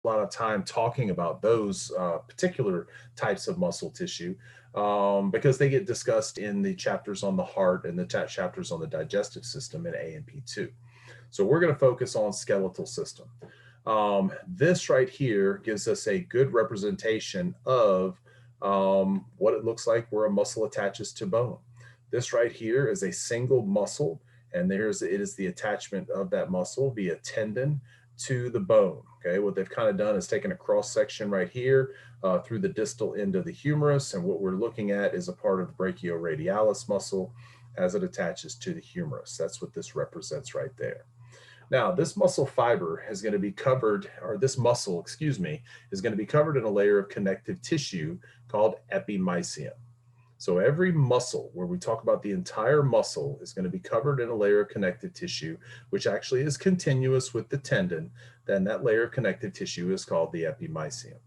lot of time talking about those particular types of muscle tissue because they get discussed in the chapters on the heart and the chapters on the digestive system in A and P2. So we're going to focus on skeletal system. This right here gives us a good representation of what it looks like where a muscle attaches to bone. This right here is a single muscle, and it is the attachment of that muscle via tendon to the bone. Okay, what they've kind of done is taken a cross section right here through the distal end of the humerus, and what we're looking at is a part of the brachioradialis muscle as it attaches to the humerus. That's what this represents right there. Now, this muscle fiber is going to be covered, or this muscle, excuse me, is going to be covered in a layer of connective tissue called epimysium. So every muscle, where we talk about the entire muscle, is going to be covered in a layer of connective tissue, which actually is continuous with the tendon. Then that layer of connective tissue is called the epimysium.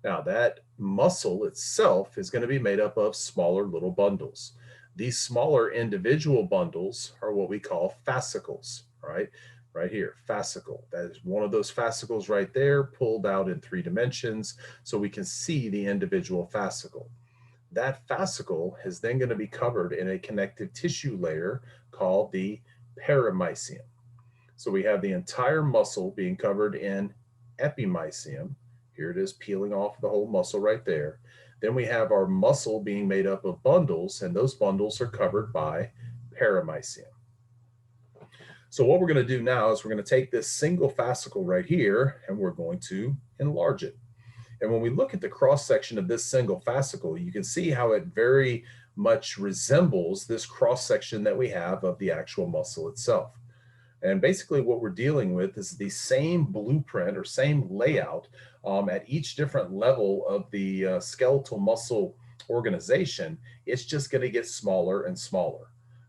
Now, that muscle itself is going to be made up of smaller little bundles. These smaller individual bundles are what we call fascicles, right? Right here, fascicle. That is one of those fascicles right there, pulled out in 3 dimensions so we can see the individual fascicle. That fascicle is then going to be covered in a connective tissue layer called the perimysium. So we have the entire muscle being covered in epimysium. Here it is peeling off the whole muscle right there. Then we have our muscle being made up of bundles, and those bundles are covered by perimysium. So what we're going to do now is we're going to take this single fascicle right here, and we're going to enlarge it. And when we look at the cross section of this single fascicle, you can see how it very much resembles this cross section that we have of the actual muscle itself. And basically what we're dealing with is the same blueprint or same layout at each different level of the skeletal muscle organization. It's just going to get smaller and smaller.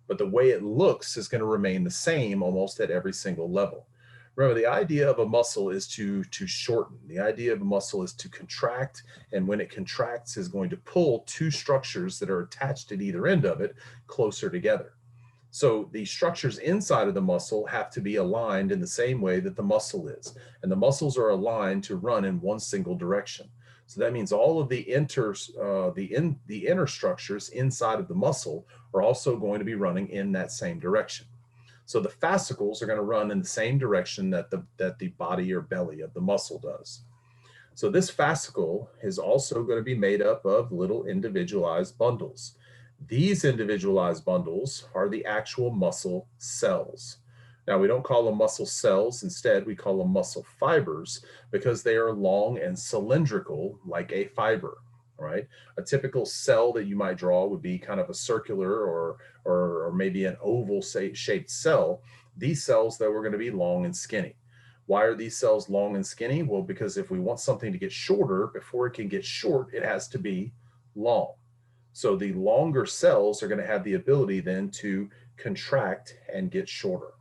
But the way it looks is going to remain the same almost at every single level. Remember, the idea of a muscle is to shorten. The idea of a muscle is to contract, and when it contracts is going to pull 2 structures that are attached at either end of it closer together. So the structures inside of the muscle have to be aligned in the same way that the muscle is, and the muscles are aligned to run in one single direction. So that means all of the inner structures inside of the muscle are also going to be running in that same direction. So the fascicles are going to run in the same direction that the body or belly of the muscle does. So this fascicle is also going to be made up of little individualized bundles. These individualized bundles are the actual muscle cells. Now, we don't call them muscle cells. Instead, we call them muscle fibers because they are long and cylindrical like a fiber, right? A typical cell that you might draw would be kind of a circular or maybe an oval shaped cell. These cells, though, are going to be long and skinny. Why are these cells long and skinny? Well, because if we want something to get shorter, before it can get short, it has to be long. So the longer cells are going to have the ability then to contract and get shorter.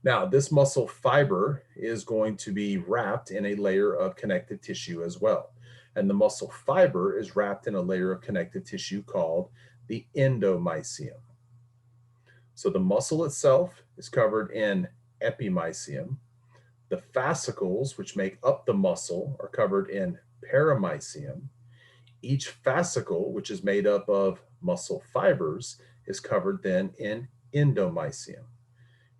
Now, this muscle fiber is going to be wrapped in a layer of connective tissue as well. And the muscle fiber is wrapped in a layer of connective tissue called the endomysium. So the muscle itself is covered in epimysium. The fascicles, which make up the muscle, are covered in perimysium. Each fascicle, which is made up of muscle fibers, is covered then in endomysium.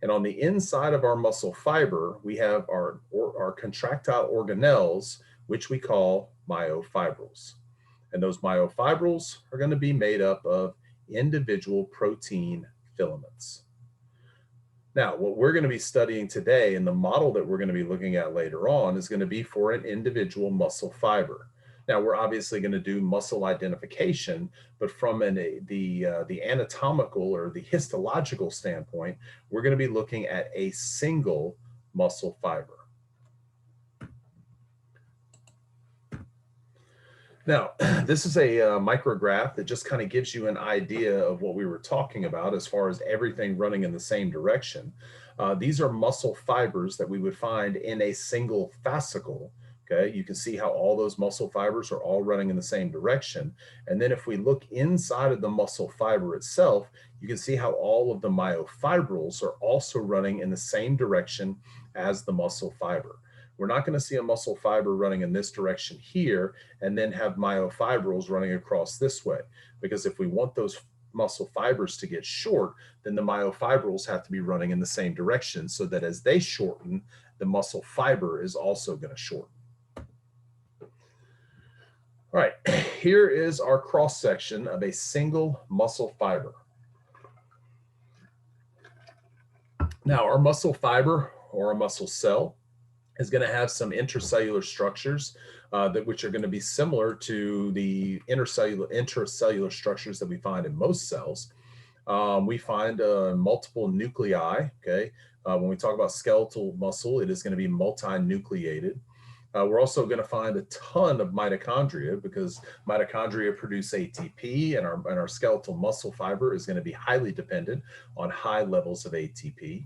And on the inside of our muscle fiber, we have our contractile organelles, which we call myofibrils. And those myofibrils are going to be made up of individual protein filaments. Now, what we're going to be studying today and the model that we're going to be looking at later on is going to be for an individual muscle fiber. Now, we're obviously going to do muscle identification, but from the anatomical or the histological standpoint, we're going to be looking at a single muscle fiber. Now, this is a micrograph that just kind of gives you an idea of what we were talking about as far as everything running in the same direction. These are muscle fibers that we would find in a single fascicle. Okay, you can see how all those muscle fibers are all running in the same direction. And then if we look inside of the muscle fiber itself, you can see how all of the myofibrils are also running in the same direction as the muscle fiber. We're not going to see a muscle fiber running in this direction here and then have myofibrils running across this way. Because if we want those muscle fibers to get short, then the myofibrils have to be running in the same direction so that as they shorten, the muscle fiber is also going to shorten. All right, here is our cross section of a single muscle fiber. Now, our muscle fiber or a muscle cell is going to have some intracellular structures which are going to be similar to the intracellular structures that we find in most cells. We find multiple nuclei, okay? When we talk about skeletal muscle, it is going to be multinucleated. We're also going to find a ton of mitochondria because mitochondria produce ATP, and our skeletal muscle fiber is going to be highly dependent on high levels of ATP.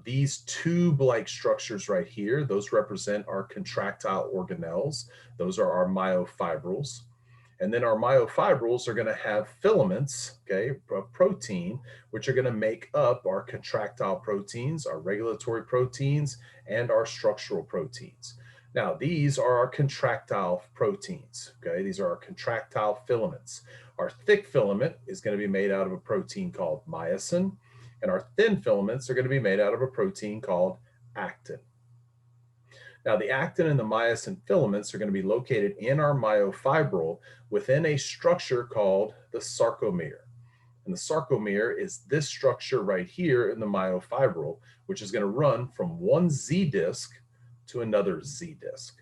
These tube-like structures right here, those represent our contractile organelles. Those are our myofibrils. And then our myofibrils are going to have filaments, okay, of protein, which are going to make up our contractile proteins, our regulatory proteins, and our structural proteins. Now, these are our contractile proteins, okay? These are our contractile filaments. Our thick filament is going to be made out of a protein called myosin, and our thin filaments are going to be made out of a protein called actin. Now, the actin and the myosin filaments are going to be located in our myofibril within a structure called the sarcomere. And the sarcomere is this structure right here in the myofibril, which is going to run from one Z disc to another Z disc.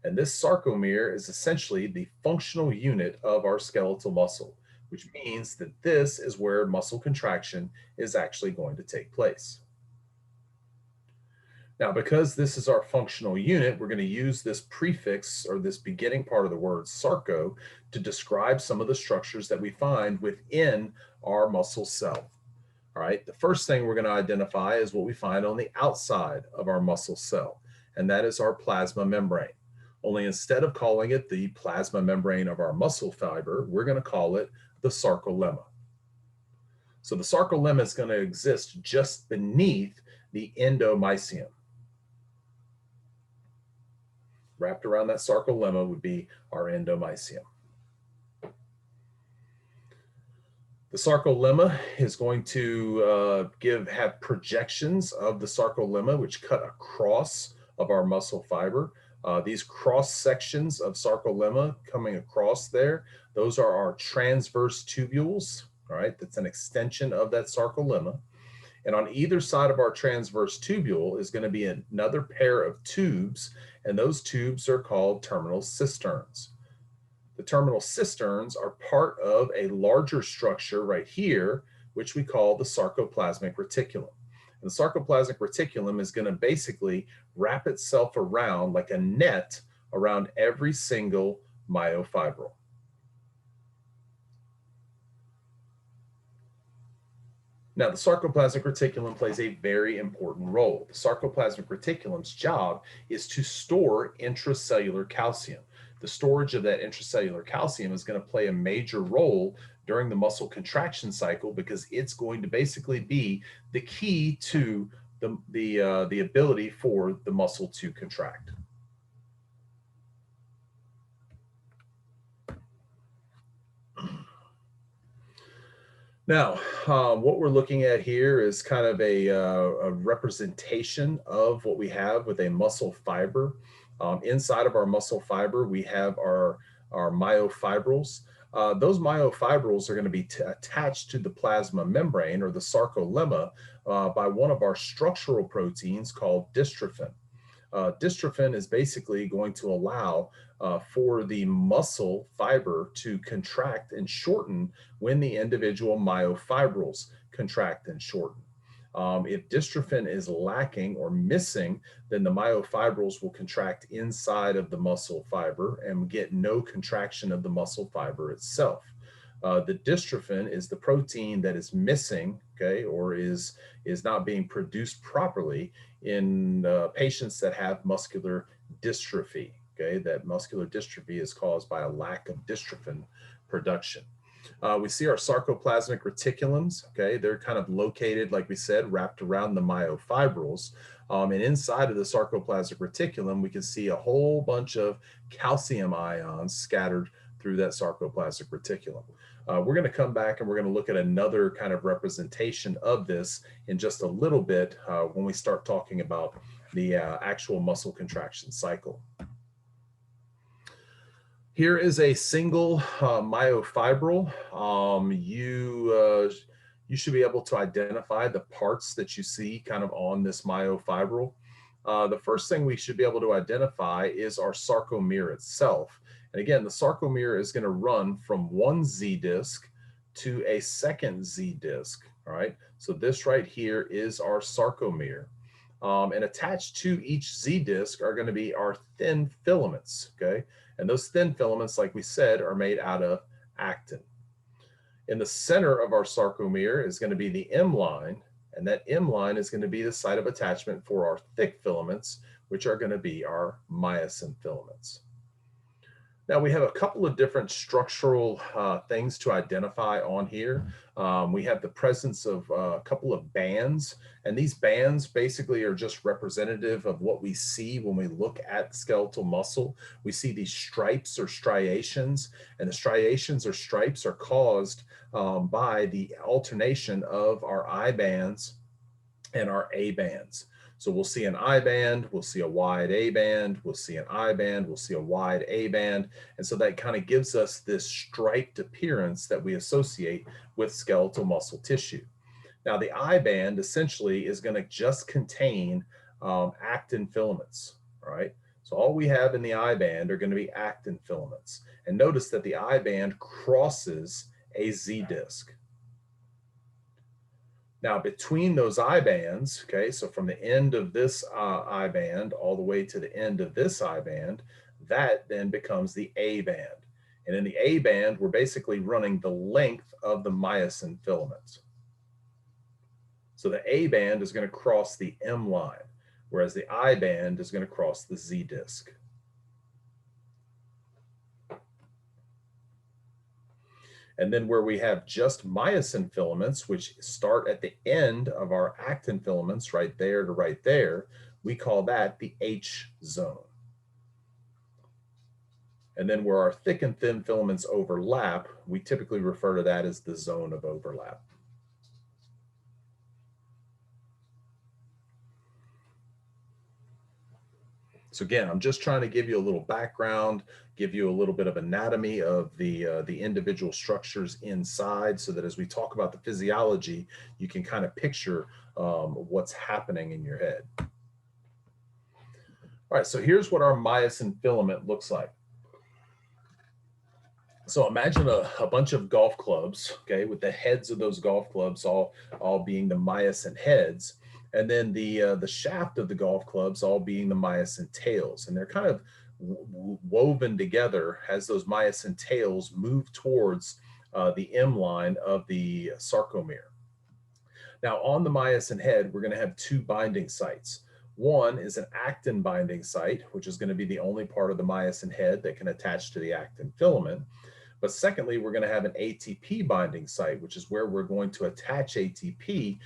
And this sarcomere is essentially the functional unit of our skeletal muscle, which means that this is where muscle contraction is actually going to take place. Now, because this is our functional unit, we're going to use this prefix or this beginning part of the word sarco to describe some of the structures that we find within our muscle cell. All right, the first thing we're going to identify is what we find on the outside of our muscle cell, and that is our plasma membrane. Only instead of calling it the plasma membrane of our muscle fiber, we're going to call it the sarcolemma. So the sarcolemma is going to exist just beneath the endomysium. Wrapped around that sarcolemma would be our endomysium. The sarcolemma is going to have projections of the sarcolemma which cut across of our muscle fiber. These cross sections of sarcolemma coming across there, those are our transverse tubules, all right? That's an extension of that sarcolemma. And on either side of our transverse tubule is going to be another pair of tubes, and those tubes are called terminal cisterns. The terminal cisterns are part of a larger structure right here, which we call the sarcoplasmic reticulum. And the sarcoplasmic reticulum is going to basically wrap itself around like a net around every single myofibril. Now, the sarcoplasmic reticulum plays a very important role. The sarcoplasmic reticulum's job is to store intracellular calcium. The storage of that intracellular calcium is going to play a major role during the muscle contraction cycle because it's going to basically be the key to the ability for the muscle to contract. Now, what we're looking at here is kind of a representation of what we have with a muscle fiber. Inside of our muscle fiber, we have our myofibrils. Those myofibrils are going to be attached to the plasma membrane or the sarcolemma by one of our structural proteins called dystrophin. Dystrophin is basically going to allow for the muscle fiber to contract and shorten when the individual myofibrils contract and shorten. If dystrophin is lacking or missing, then the myofibrils will contract inside of the muscle fiber and get no contraction of the muscle fiber itself. The dystrophin is the protein that is missing, okay, or is not being produced properly in patients that have muscular dystrophy. Okay, that muscular dystrophy is caused by a lack of dystrophin production. We see our sarcoplasmic reticulums, okay? They're kind of located, like we said, wrapped around the myofibrils. And inside of the sarcoplasmic reticulum, we can see a whole bunch of calcium ions scattered through that sarcoplasmic reticulum. We're going to come back and we're going to look at another kind of representation of this in just a little bit when we start talking about the actual muscle contraction cycle. Here is a single myofibril. You should be able to identify the parts that you see kind of on this myofibril. The first thing we should be able to identify is our sarcomere itself. And again, the sarcomere is going to run from one Z disc to a second Z disc, all right? So this right here is our sarcomere. And attached to each Z disc are going to be our thin filaments, okay? And those thin filaments, like we said, are made out of actin. In the center of our sarcomere is going to be the M line, and that M line is going to be the site of attachment for our thick filaments, which are going to be our myosin filaments. Now we have a couple of different structural things to identify on here. We have the presence of a couple of bands, and these bands basically are just representative of what we see when we look at skeletal muscle. We see these stripes or striations, and the striations or stripes are caused by the alternation of our I bands and our A bands. So we'll see an I band, we'll see a wide A band, we'll see an I band, we'll see a wide A band. And so that kind of gives us this striped appearance that we associate with skeletal muscle tissue. Now the I band essentially is going to just contain actin filaments, right? So all we have in the I band are going to be actin filaments. And notice that the I band crosses a Z disc. Now, between those I bands, okay, so from the end of this I band all the way to the end of this I band, that then becomes the A band. And in the A band, we're basically running the length of the myosin filaments. So the A band is going to cross the M line, whereas the I band is going to cross the Z disc. And then where we have just myosin filaments, which start at the end of our actin filaments, right there to right there, we call that the H zone. And then where our thick and thin filaments overlap, we typically refer to that as the zone of overlap. So again, I'm just trying to give you a little background, give you a little bit of anatomy of the individual structures inside, so that as we talk about the physiology, you can kind of picture what's happening in your head. All right, so here's what our myosin filament looks like. So imagine a bunch of golf clubs, okay, with the heads of those golf clubs all being the myosin heads. And then the shaft of the golf clubs all being the myosin tails. And they're kind of woven together as those myosin tails move towards the M line of the sarcomere. Now on the myosin head, we're going to have two binding sites. One is an actin binding site, which is going to be the only part of the myosin head that can attach to the actin filament. But secondly, we're going to have an ATP binding site, which is where we're going to attach ATP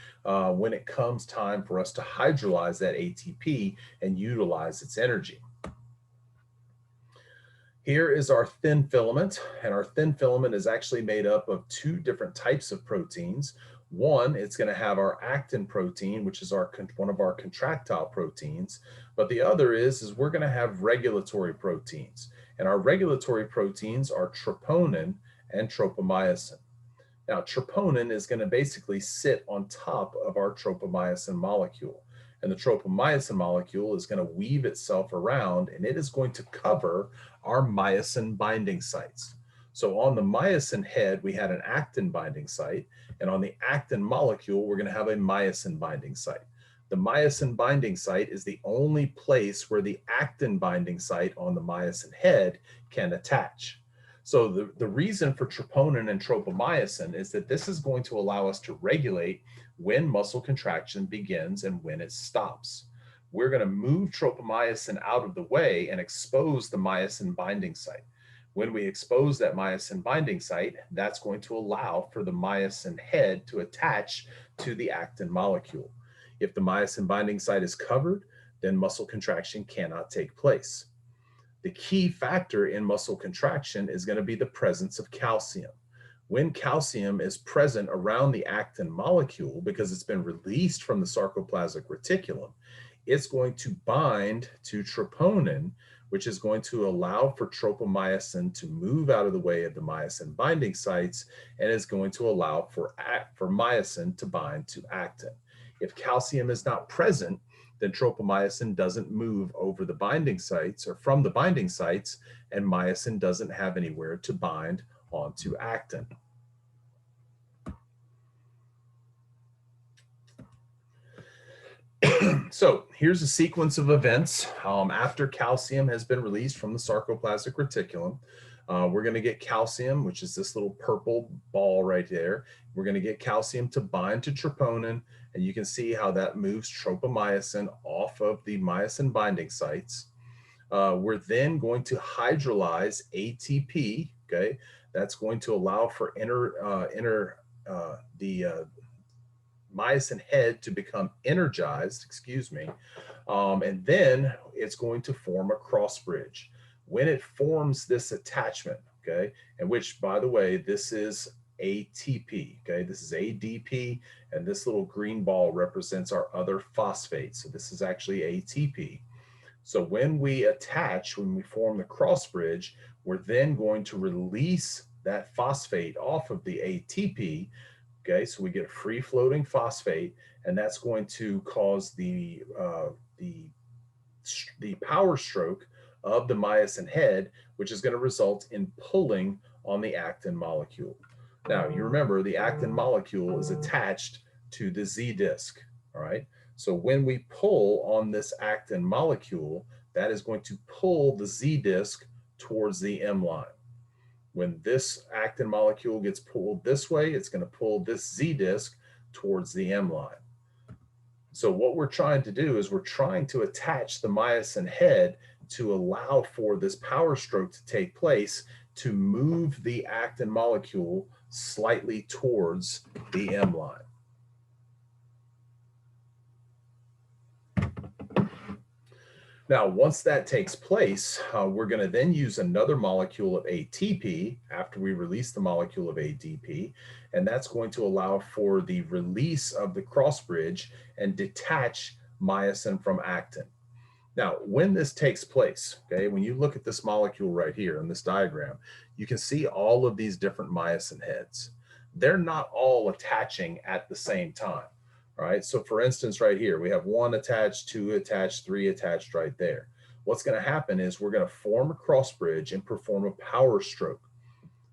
when it comes time for us to hydrolyze that ATP and utilize its energy. Here is our thin filament, and our thin filament is actually made up of two different types of proteins. One, it's going to have our actin protein, which is one of our contractile proteins, but the other is we're going to have regulatory proteins. And our regulatory proteins are troponin and tropomyosin. Now, troponin is going to basically sit on top of our tropomyosin molecule. And the tropomyosin molecule is going to weave itself around, and it is going to cover our myosin binding sites. So on the myosin head, we had an actin binding site, and on the actin molecule, we're going to have a myosin binding site. The myosin binding site is the only place where the actin binding site on the myosin head can attach. So the reason for troponin and tropomyosin is that this is going to allow us to regulate when muscle contraction begins and when it stops. We're going to move tropomyosin out of the way and expose the myosin binding site. When we expose that myosin binding site, that's going to allow for the myosin head to attach to the actin molecule. If the myosin binding site is covered, then muscle contraction cannot take place. The key factor in muscle contraction is going to be the presence of calcium. When calcium is present around the actin molecule, because it's been released from the sarcoplasmic reticulum, it's going to bind to troponin, which is going to allow for tropomyosin to move out of the way of the myosin binding sites, and is going to allow for myosin to bind to actin. If calcium is not present, then tropomyosin doesn't move over the binding sites or from the binding sites, and myosin doesn't have anywhere to bind onto actin. So here's a sequence of events. After calcium has been released from the sarcoplasmic reticulum, we're going to get calcium, which is this little purple ball right there. We're going to get calcium to bind to troponin, and you can see how that moves tropomyosin off of the myosin binding sites. We're then going to hydrolyze ATP, okay? That's going to allow for the myosin head to become energized, and then it's going to form a cross bridge. When it forms this attachment, okay, and which, by the way, this is ATP, okay, this is ADP, and this little green ball represents our other phosphate, so this is actually ATP. So when we attach, when we form the cross bridge, we're then going to release that phosphate off of the ATP. Okay, so we get a free floating phosphate, and that's going to cause the power stroke of the myosin head, which is going to result in pulling on the actin molecule. Now, you remember the actin molecule is attached to the Z disc, all right? So when we pull on this actin molecule, that is going to pull the Z disc towards the M line. When this actin molecule gets pulled this way, it's going to pull this Z disc towards the M line. So what we're trying to do is we're trying to attach the myosin head to allow for this power stroke to take place, to move the actin molecule slightly towards the M line. Now, once that takes place, we're going to then use another molecule of ATP after we release the molecule of ADP, and that's going to allow for the release of the cross bridge and detach myosin from actin. Now, when this takes place, okay, when you look at this molecule right here in this diagram, you can see all of these different myosin heads. They're not all attaching at the same time. All right, so for instance, right here, we have 1 attached, 2 attached, 3 attached right there. What's going to happen is we're going to form a cross bridge and perform a power stroke.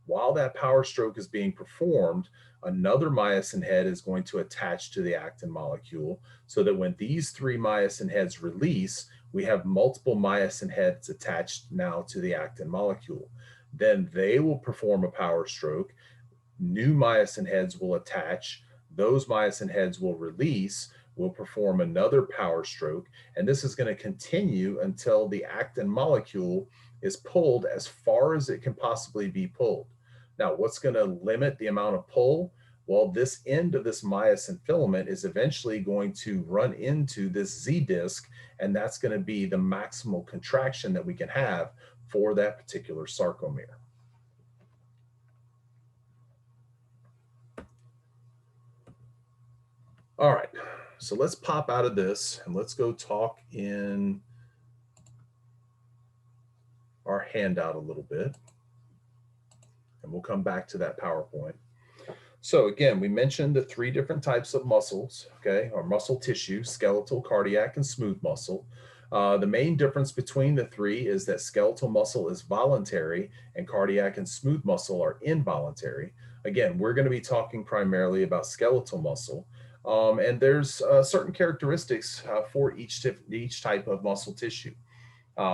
While that power stroke is being performed, another myosin head is going to attach to the actin molecule, so that when these 3 myosin heads release, we have multiple myosin heads attached now to the actin molecule. Then they will perform a power stroke. New myosin heads will attach. Those myosin heads will release, will perform another power stroke, and this is going to continue until the actin molecule is pulled as far as it can possibly be pulled. Now, what's going to limit the amount of pull? Well, this end of this myosin filament is eventually going to run into this Z disc, and that's going to be the maximal contraction that we can have for that particular sarcomere. All right, so let's pop out of this and let's go talk in our handout a little bit, and we'll come back to that PowerPoint. So again, we mentioned the 3 different types of muscles, okay, or muscle tissue: skeletal, cardiac, and smooth muscle. The main difference between the 3 is that skeletal muscle is voluntary and cardiac and smooth muscle are involuntary. Again, we're going to be talking primarily about skeletal muscle. And there's certain characteristics for each type of muscle tissue.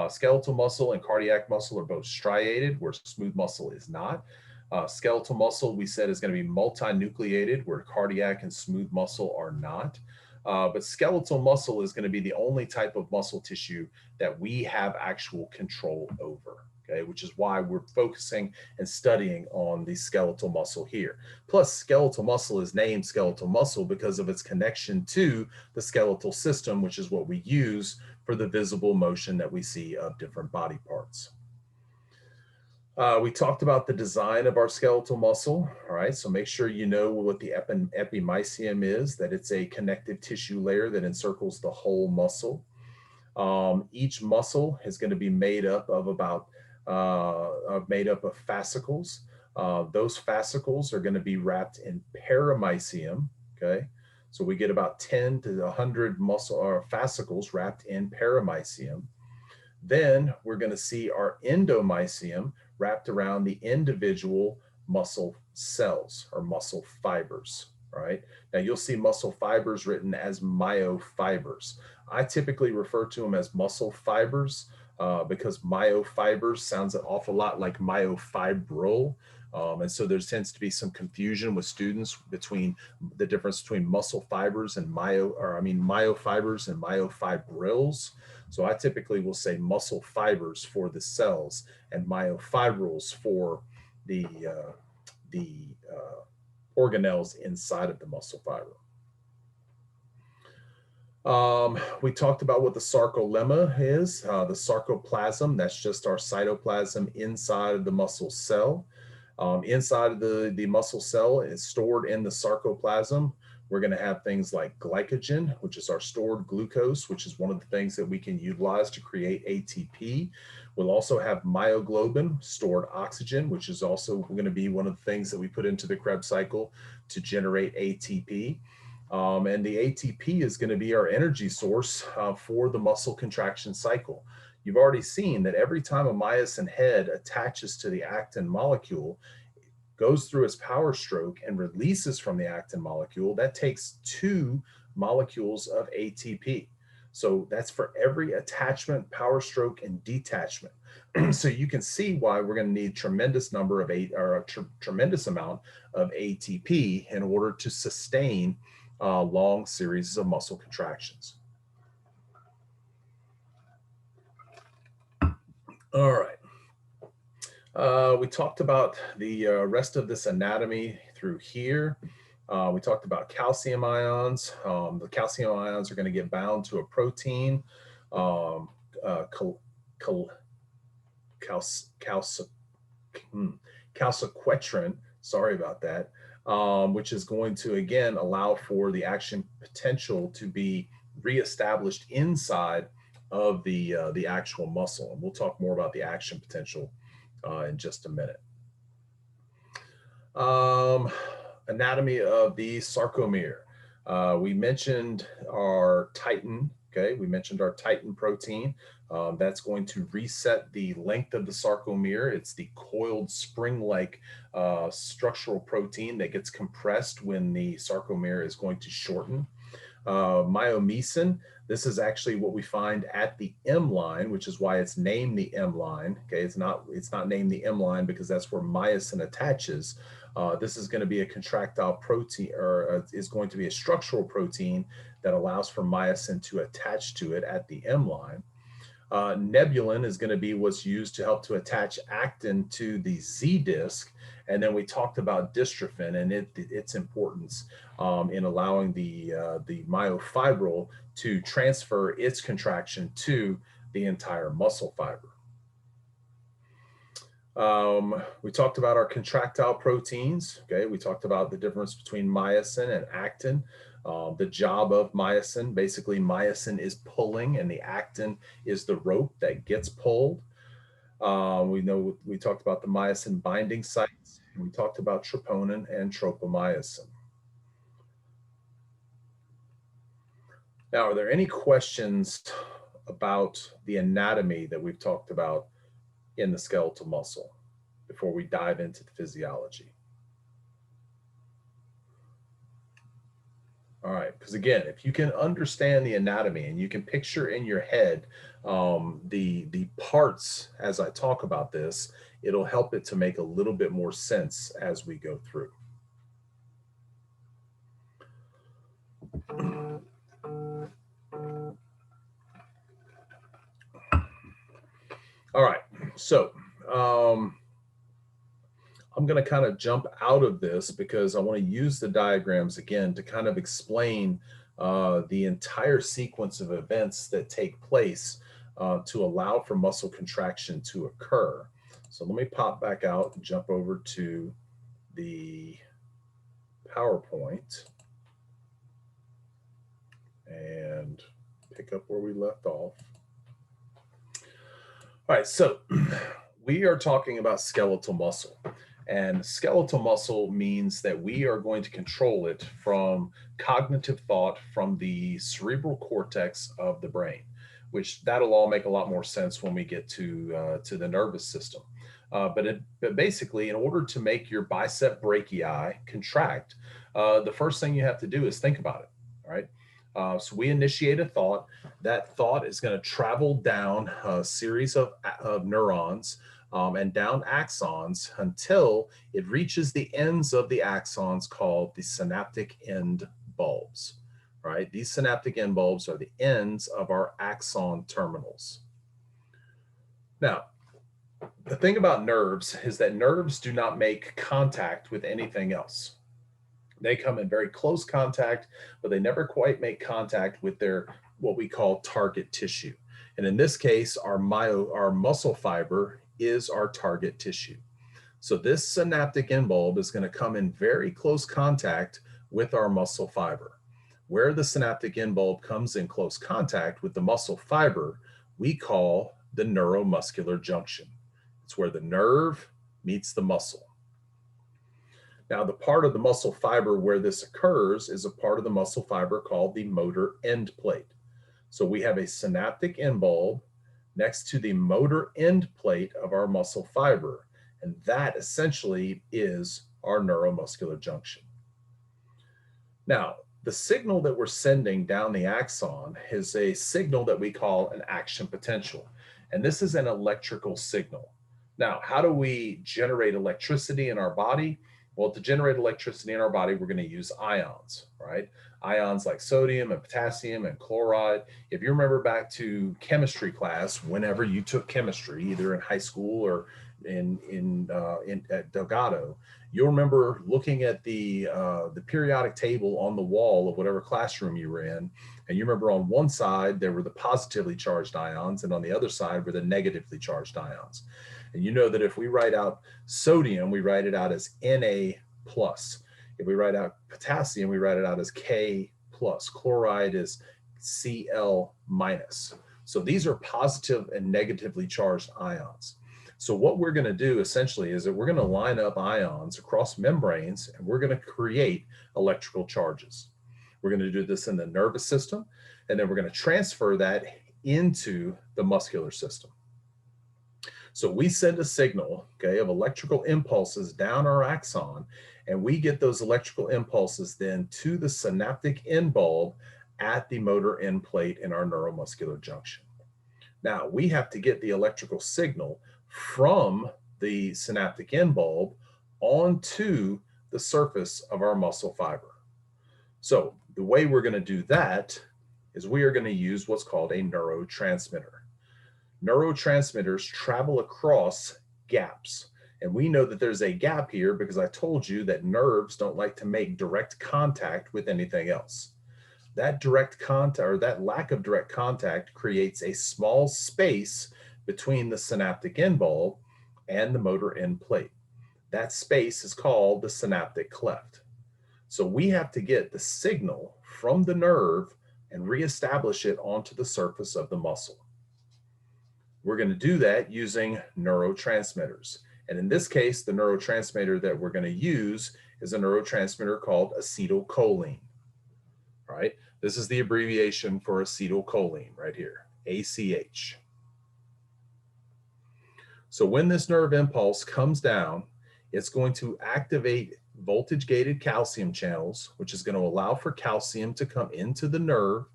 Skeletal muscle and cardiac muscle are both striated, where smooth muscle is not. Skeletal muscle, we said, is going to be multinucleated, where cardiac and smooth muscle are not. But skeletal muscle is going to be the only type of muscle tissue that we have actual control over. Okay, which is why we're focusing and studying on the skeletal muscle here. Plus, skeletal muscle is named skeletal muscle because of its connection to the skeletal system, which is what we use for the visible motion that we see of different body parts. We talked about the design of our skeletal muscle, all right? So make sure you know what the epimysium is, that it's a connective tissue layer that encircles the whole muscle. Each muscle is going to be made up of fascicles. Those fascicles are going to be wrapped in perimysium, okay? So we get about 10 to 100 muscle or fascicles wrapped in perimysium. Then we're going to see our endomysium wrapped around the individual muscle cells or muscle fibers, right? Now you'll see muscle fibers written as myofibers. I typically refer to them as muscle fibers because myofibers sounds an awful lot like myofibril. And so there tends to be some confusion with students between the difference between muscle fibers and myofibers and myofibrils. So I typically will say muscle fibers for the cells and myofibrils for the organelles inside of the muscle fiber. We talked about what the sarcolemma is, the sarcoplasm, that's just our cytoplasm inside of the muscle cell. Inside of the muscle cell is stored in the sarcoplasm. We're going to have things like glycogen, which is our stored glucose, which is one of the things that we can utilize to create ATP. We'll also have myoglobin, stored oxygen, which is also going to be one of the things that we put into the Krebs cycle to generate ATP. And the ATP is going to be our energy source for the muscle contraction cycle. You've already seen that every time a myosin head attaches to the actin molecule, goes through its power stroke and releases from the actin molecule, that takes 2 molecules of ATP. So that's for every attachment, power stroke, and detachment. So you can see why we're going to need tremendous amount of ATP in order to sustain long series of muscle contractions. All right. We talked about the rest of this anatomy through here. We talked about calcium ions. The calcium ions are going to get bound to a protein, calciquetrin, sorry about that, which is going to, again, allow for the action potential to be reestablished inside of the actual muscle. And we'll talk more about the action potential in just a minute. Anatomy of the sarcomere. We mentioned our titin, okay? We mentioned our titin protein. That's going to reset the length of the sarcomere. It's the coiled spring-like structural protein that gets compressed when the sarcomere is going to shorten. Myosin, this is actually what we find at the M line, which is why it's named the M line. Okay, it's not named the M line because that's where myosin attaches. This is going to be a contractile protein, or is going to be a structural protein that allows for myosin to attach to it at the M line. Nebulin is going to be what's used to help to attach actin to the Z disc. And then we talked about dystrophin and its importance in allowing the myofibril to transfer its contraction to the entire muscle fiber. We talked about our contractile proteins. Okay, we talked about the difference between myosin and actin. The job of myosin, basically myosin is pulling and the actin is the rope that gets pulled. We talked about the myosin binding sites, and we talked about troponin and tropomyosin. Now, are there any questions about the anatomy that we've talked about in the skeletal muscle before we dive into the physiology? All right, because again, if you can understand the anatomy and you can picture in your head the parts as I talk about this, it'll help it to make a little bit more sense as we go through. All right, so I'm going to kind of jump out of this because I want to use the diagrams again to kind of explain the entire sequence of events that take place to allow for muscle contraction to occur. So let me pop back out and jump over to the PowerPoint and pick up where we left off. All right, so we are talking about skeletal muscle. And skeletal muscle means that we are going to control it from cognitive thought from the cerebral cortex of the brain, which that'll all make a lot more sense when we get to the nervous system. But basically, in order to make your bicep brachii contract, the first thing you have to do is think about it, all right? So we initiate a thought. That thought is going to travel down a series of neurons and down axons until it reaches the ends of the axons called the synaptic end bulbs, right? These synaptic end bulbs are the ends of our axon terminals. Now, the thing about nerves is that nerves do not make contact with anything else. They come in very close contact, but they never quite make contact with their what we call target tissue. And in this case, our muscle fiber is our target tissue. So this synaptic end bulb is going to come in very close contact with our muscle fiber. Where the synaptic end bulb comes in close contact with the muscle fiber, we call the neuromuscular junction. It's where the nerve meets the muscle. Now, the part of the muscle fiber where this occurs is a part of the muscle fiber called the motor end plate. So we have a synaptic end bulb next to the motor end plate of our muscle fiber, and that essentially is our neuromuscular junction. Now, the signal that we're sending down the axon is a signal that we call an action potential, and this is an electrical signal. Now, how do we generate electricity in our body? Well, to generate electricity in our body, we're going to use ions, right? Ions like sodium and potassium and chloride. If you remember back to chemistry class, whenever you took chemistry, either in high school or at Delgado, you'll remember looking at the periodic table on the wall of whatever classroom you were in, and you remember on one side there were the positively charged ions, and on the other side were the negatively charged ions. And you know that if we write out sodium, we write it out as Na plus. If we write out potassium, we write it out as K plus. Chloride is Cl minus. So these are positive and negatively charged ions. So what we're going to do essentially is that we're going to line up ions across membranes, and we're going to create electrical charges. We're going to do this in the nervous system, and then we're going to transfer that into the muscular system. So we send a signal, okay, of electrical impulses down our axon, and we get those electrical impulses then to the synaptic end bulb at the motor end plate in our neuromuscular junction. Now, we have to get the electrical signal from the synaptic end bulb onto the surface of our muscle fiber. So the way we're going to do that is we are going to use what's called a neurotransmitter. Neurotransmitters travel across gaps. And we know that there's a gap here because I told you that nerves don't like to make direct contact with anything else. That direct contact, or that lack of direct contact, creates a small space between the synaptic end bulb and the motor end plate. That space is called the synaptic cleft. So we have to get the signal from the nerve and reestablish it onto the surface of the muscle. We're going to do that using neurotransmitters. And in this case, the neurotransmitter that we're going to use is a neurotransmitter called acetylcholine. All right, this is the abbreviation for acetylcholine right here, ACH. So when this nerve impulse comes down, it's going to activate voltage-gated calcium channels, which is going to allow for calcium to come into the nerve,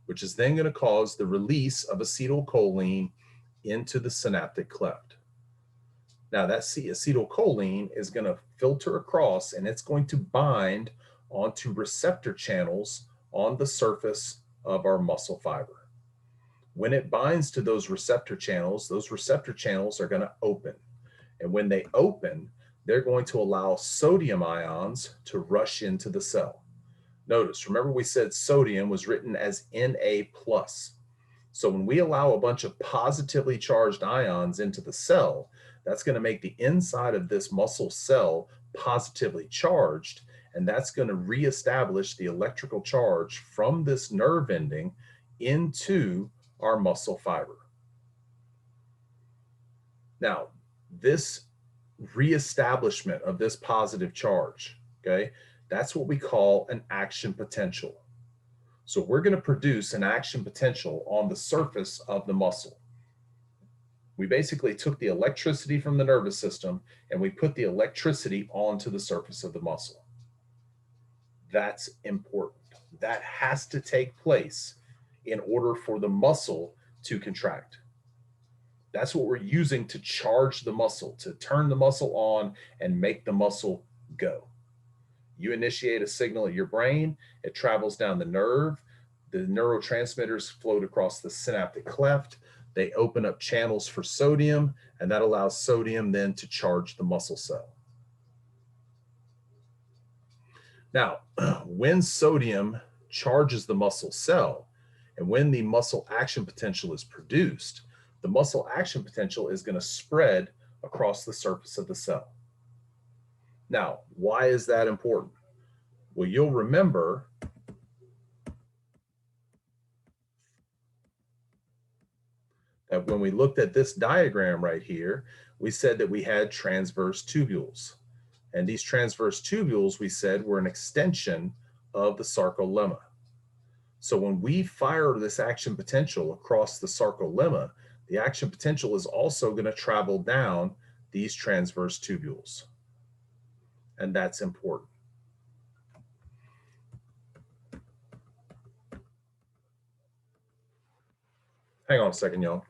which is then going to cause the release of acetylcholine into the synaptic cleft. Now that acetylcholine is going to filter across, and it's going to bind onto receptor channels on the surface of our muscle fiber. When it binds to those receptor channels are going to open. And when they open, they're going to allow sodium ions to rush into the cell. Notice, remember we said sodium was written as Na+. So when we allow a bunch of positively charged ions into the cell, that's going to make the inside of this muscle cell positively charged, and that's going to reestablish the electrical charge from this nerve ending into our muscle fiber. Now, this reestablishment of this positive charge, okay, that's what we call an action potential. So we're going to produce an action potential on the surface of the muscle. We basically took the electricity from the nervous system and we put the electricity onto the surface of the muscle. That's important. That has to take place in order for the muscle to contract. That's what we're using to charge the muscle, to turn the muscle on and make the muscle go. You initiate a signal at your brain, it travels down the nerve, the neurotransmitters float across the synaptic cleft, they open up channels for sodium, and that allows sodium then to charge the muscle cell. Now, when sodium charges the muscle cell, and when the muscle action potential is produced, the muscle action potential is going to spread across the surface of the cell. Now, why is that important? Well, you'll remember that when we looked at this diagram right here, we said that we had transverse tubules. And these transverse tubules, we said, were an extension of the sarcolemma. So when we fire this action potential across the sarcolemma, the action potential is also going to travel down these transverse tubules. And that's important. Hang on a second, y'all.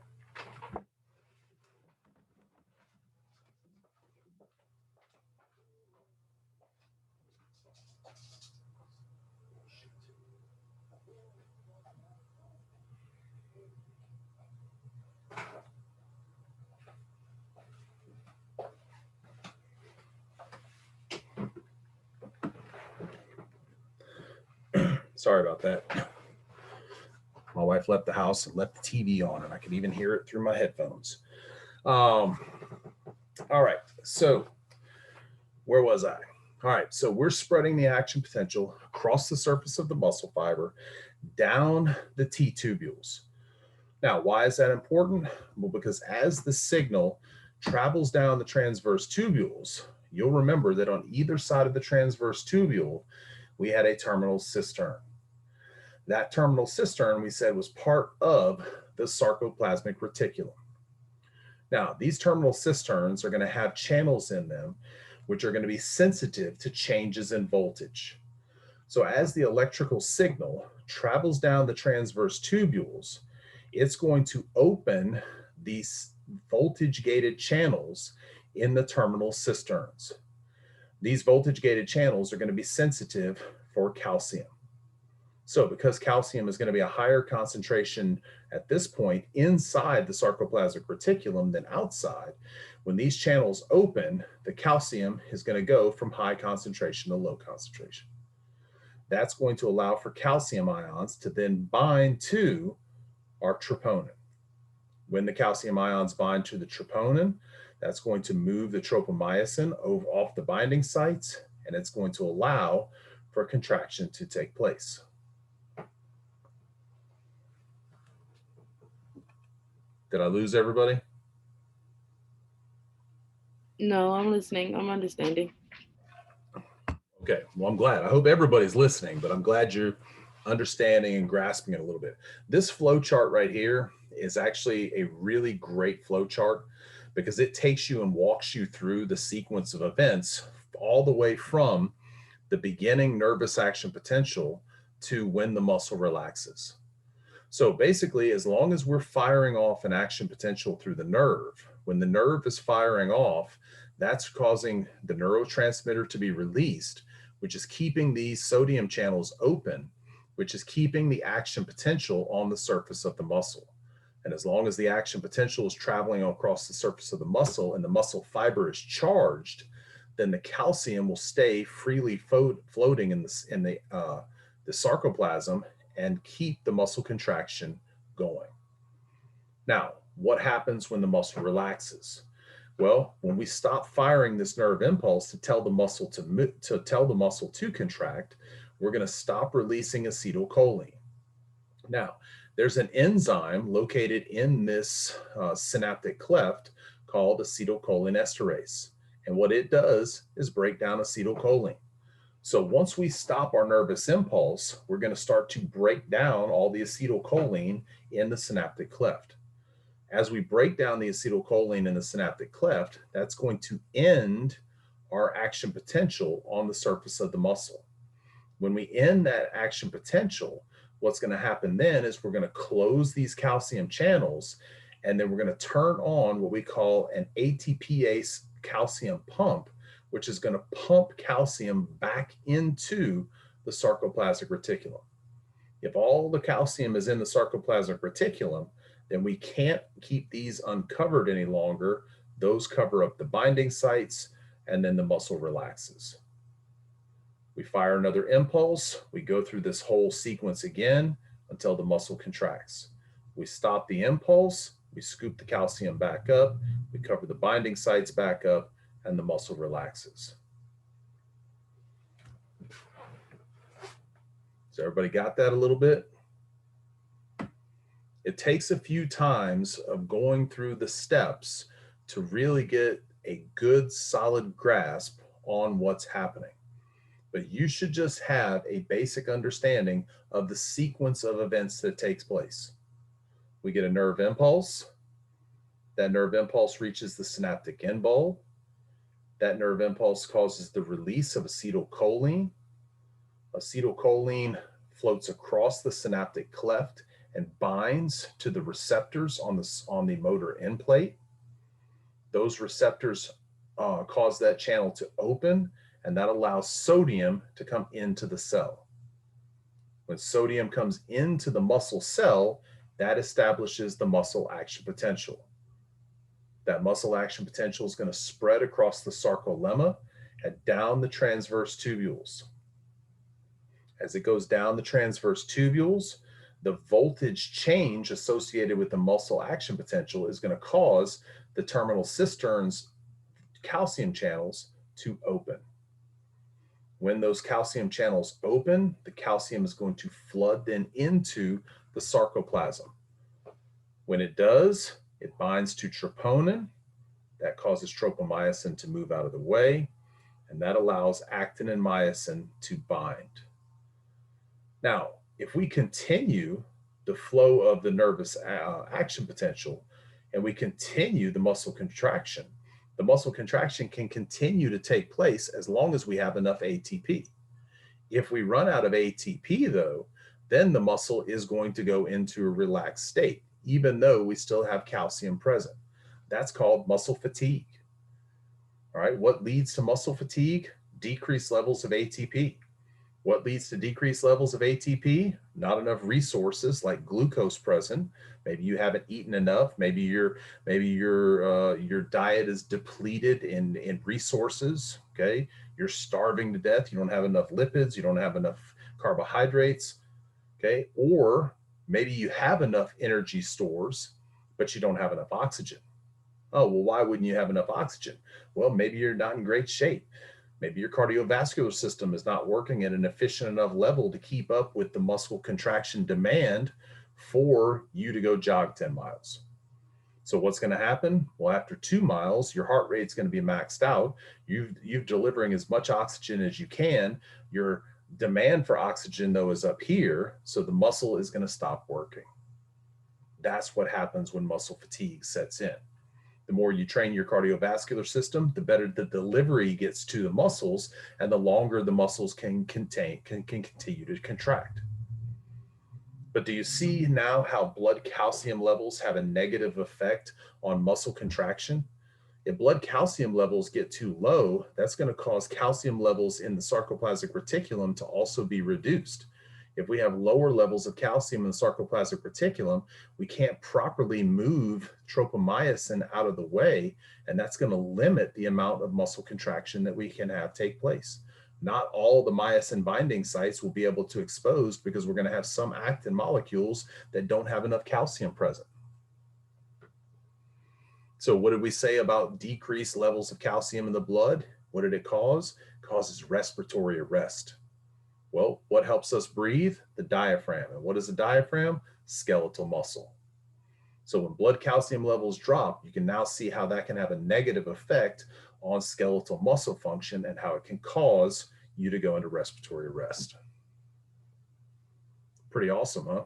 Sorry about that. My wife left the house and left the TV on, and I could even hear it through my headphones. All right, so where was I? All right, so we're spreading the action potential across the surface of the muscle fiber down the T tubules. Now, why is that important? Well, because as the signal travels down the transverse tubules, you'll remember that on either side of the transverse tubule, we had a terminal cistern. That terminal cistern, we said, was part of the Sarcoplasmic Reticulum. Now, these terminal cisterns are going to have channels in them which are going to be sensitive to changes in voltage. So as the electrical signal travels down the transverse tubules, it's going to open these voltage-gated channels in the terminal cisterns. These voltage-gated channels are going to be sensitive for calcium. So because calcium is going to be a higher concentration at this point inside the sarcoplasmic reticulum than outside, when these channels open, the calcium is going to go from high concentration to low concentration. That's going to allow for calcium ions to then bind to our troponin. When the calcium ions bind to the troponin, that's going to move the tropomyosin off the binding sites, and it's going to allow for contraction to take place. Did I lose everybody? No, I'm listening. I'm understanding. Okay, well, I'm glad. I hope everybody's listening, but I'm glad you're understanding and grasping it a little bit. This flow chart right here is actually a really great flow chart because it takes you and walks you through the sequence of events all the way from the beginning nervous action potential to when the muscle relaxes. So basically, as long as we're firing off an action potential through the nerve, when the nerve is firing off, that's causing the neurotransmitter to be released, which is keeping these sodium channels open, which is keeping the action potential on the surface of the muscle. And as long as the action potential is traveling across the surface of the muscle and the muscle fiber is charged, then the calcium will stay freely floating in the sarcoplasm and keep the muscle contraction going. Now, what happens when the muscle relaxes? Well, when we stop firing this nerve impulse to tell the muscle to contract, we're going to stop releasing acetylcholine. Now, there's an enzyme located in this synaptic cleft called acetylcholinesterase. And what it does is break down acetylcholine. So once we stop our nervous impulse, we're going to start to break down all the acetylcholine in the synaptic cleft. As we break down the acetylcholine in the synaptic cleft, that's going to end our action potential on the surface of the muscle. When we end that action potential, what's going to happen then is we're going to close these calcium channels, and then we're going to turn on what we call an ATPase calcium pump, which is going to pump calcium back into the sarcoplasmic reticulum. If all the calcium is in the sarcoplasmic reticulum, then we can't keep these uncovered any longer. Those cover up the binding sites, and then the muscle relaxes. We fire another impulse. We go through this whole sequence again until the muscle contracts. We stop the impulse. We scoop the calcium back up. We cover the binding sites back up, and the muscle relaxes. So everybody got that a little bit? It takes a few times of going through the steps to really get a good solid grasp on what's happening. But you should just have a basic understanding of the sequence of events that takes place. We get a nerve impulse. That nerve impulse reaches the synaptic end bulb. That nerve impulse causes the release of acetylcholine. Acetylcholine floats across the synaptic cleft and binds to the receptors on the motor end plate. Those receptors cause that channel to open, and that allows sodium to come into the cell. When sodium comes into the muscle cell, that establishes the muscle action potential. That muscle action potential is going to spread across the sarcolemma and down the transverse tubules. As it goes down the transverse tubules, the voltage change associated with the muscle action potential is going to cause the terminal cisterns calcium channels to open. When those calcium channels open, the calcium is going to flood then into the sarcoplasm. When it does, it binds to troponin. That causes tropomyosin to move out of the way, and that allows actin and myosin to bind. Now, if we continue the flow of the nervous action potential and we continue the muscle contraction can continue to take place as long as we have enough ATP. If we run out of ATP, though, then the muscle is going to go into a relaxed state, even though we still have calcium present. That's called muscle fatigue. All right, what leads to muscle fatigue? Decreased levels of ATP. What leads to decreased levels of ATP? Not enough resources like glucose present. Maybe you haven't eaten enough. Maybe your diet is depleted in resources. Okay, you're starving to death. You don't have enough lipids. You don't have enough carbohydrates. Okay, or maybe you have enough energy stores, but you don't have enough oxygen. Oh, well, why wouldn't you have enough oxygen? Well, maybe you're not in great shape. Maybe your cardiovascular system is not working at an efficient enough level to keep up with the muscle contraction demand for you to go jog 10 miles. So what's going to happen? Well, after 2 miles, your heart rate's going to be maxed out. You're delivering as much oxygen as you can. Your demand for oxygen, though, is up here, so the muscle is going to stop working. That's what happens when muscle fatigue sets in. The more you train your cardiovascular system, the better the delivery gets to the muscles, and the longer the muscles can continue to contract. But do you see now how blood calcium levels have a negative effect on muscle contraction? If blood calcium levels get too low, that's going to cause calcium levels in the sarcoplasmic reticulum to also be reduced. If we have lower levels of calcium in the sarcoplasmic reticulum, we can't properly move tropomyosin out of the way, and that's going to limit the amount of muscle contraction that we can have take place. Not all the myosin binding sites will be able to expose because we're going to have some actin molecules that don't have enough calcium present. So what did we say about decreased levels of calcium in the blood? What did it cause? It causes respiratory arrest. Well, what helps us breathe? The diaphragm. And what is the diaphragm? Skeletal muscle. So when blood calcium levels drop, you can now see how that can have a negative effect on skeletal muscle function and how it can cause you to go into respiratory arrest. Pretty awesome, huh?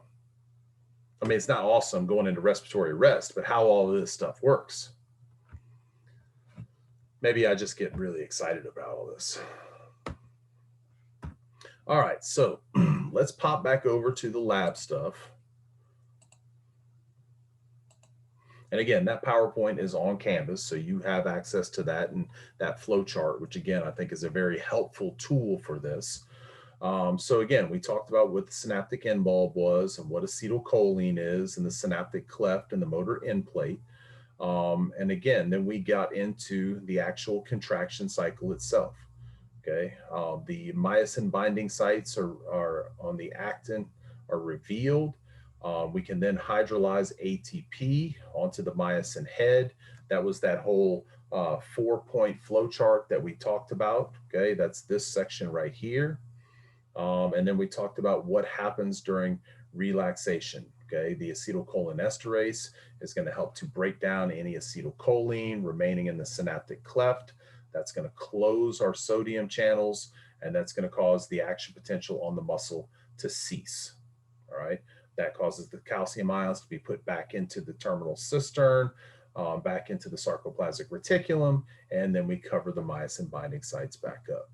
I mean, it's not awesome going into respiratory arrest, but how all of this stuff works. Maybe I just get really excited about all this. All right, so let's pop back over to the lab stuff. And again, that PowerPoint is on Canvas, so you have access to that and that flow chart, which again, I think is a very helpful tool for this. So again, we talked about what the synaptic end bulb was and what acetylcholine is and the synaptic cleft and the motor end plate. And again, then we got into the actual contraction cycle itself. Okay, the myosin binding sites are on the actin are revealed. We can then hydrolyze ATP onto the myosin head. That was that whole 4-point flow chart that we talked about. Okay, that's this section right here. And then we talked about what happens during relaxation. Okay, the acetylcholinesterase is going to help to break down any acetylcholine remaining in the synaptic cleft. That's going to close our sodium channels, and that's going to cause the action potential on the muscle to cease. All right, that causes the calcium ions to be put back into the terminal cistern, back into the sarcoplasmic reticulum, and then we cover the myosin binding sites back up.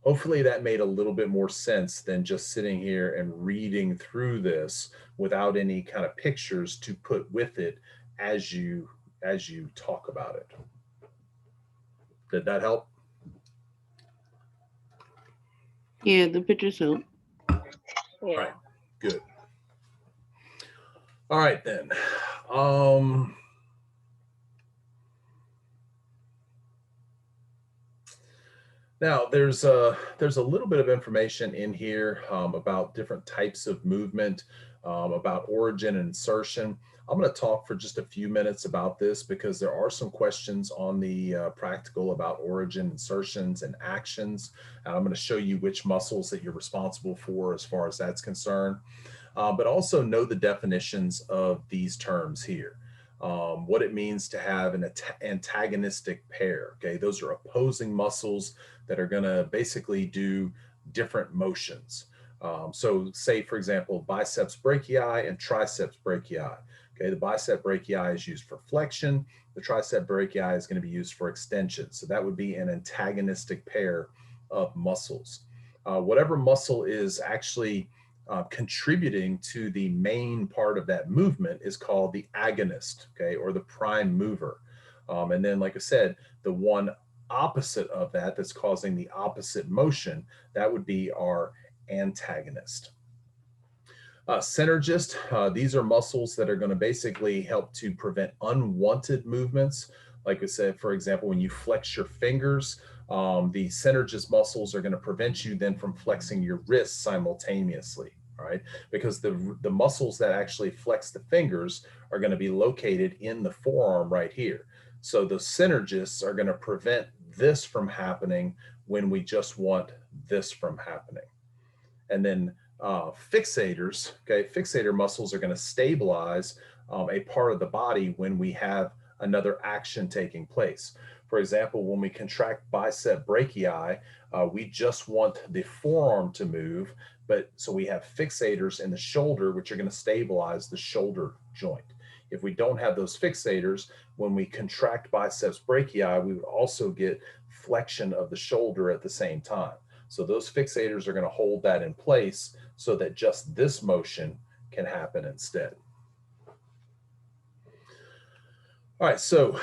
Hopefully that made a little bit more sense than just sitting here and reading through this without any kind of pictures to put with it as you talk about it. Did that help? Yeah, the pictures help. Yeah. All right, good. All right then. Now there's a little bit of information in here about different types of movement, about origin and insertion. I'm going to talk for just a few minutes about this because there are some questions on the practical about origin, insertions, and actions. And I'm going to show you which muscles that you're responsible for as far as that's concerned. But also know the definitions of these terms here. What it means to have an antagonistic pair. Okay, those are opposing muscles that are going to basically do different motions. So say, for example, biceps brachii and triceps brachii. Okay, the bicep brachii is used for flexion. The tricep brachii is going to be used for extension. So that would be an antagonistic pair of muscles. Whatever muscle is actually contributing to the main part of that movement is called the agonist, okay, or the prime mover. And then, like I said, the one opposite of that that's causing the opposite motion, that would be our antagonist. Synergist, these are muscles that are going to basically help to prevent unwanted movements. Like I said, for example, when you flex your fingers, the synergist muscles are going to prevent you then from flexing your wrists simultaneously. Right? Because the muscles that actually flex the fingers are going to be located in the forearm right here. So the synergists are going to prevent this from happening when we just want this from happening. And then fixators, okay, fixator muscles are going to stabilize a part of the body when we have another action taking place. For example, when we contract bicep brachii, we just want the forearm to move, but so we have fixators in the shoulder, which are going to stabilize the shoulder joint. If we don't have those fixators, when we contract biceps brachii, we would also get flexion of the shoulder at the same time. So those fixators are going to hold that in place so that just this motion can happen instead. All right, so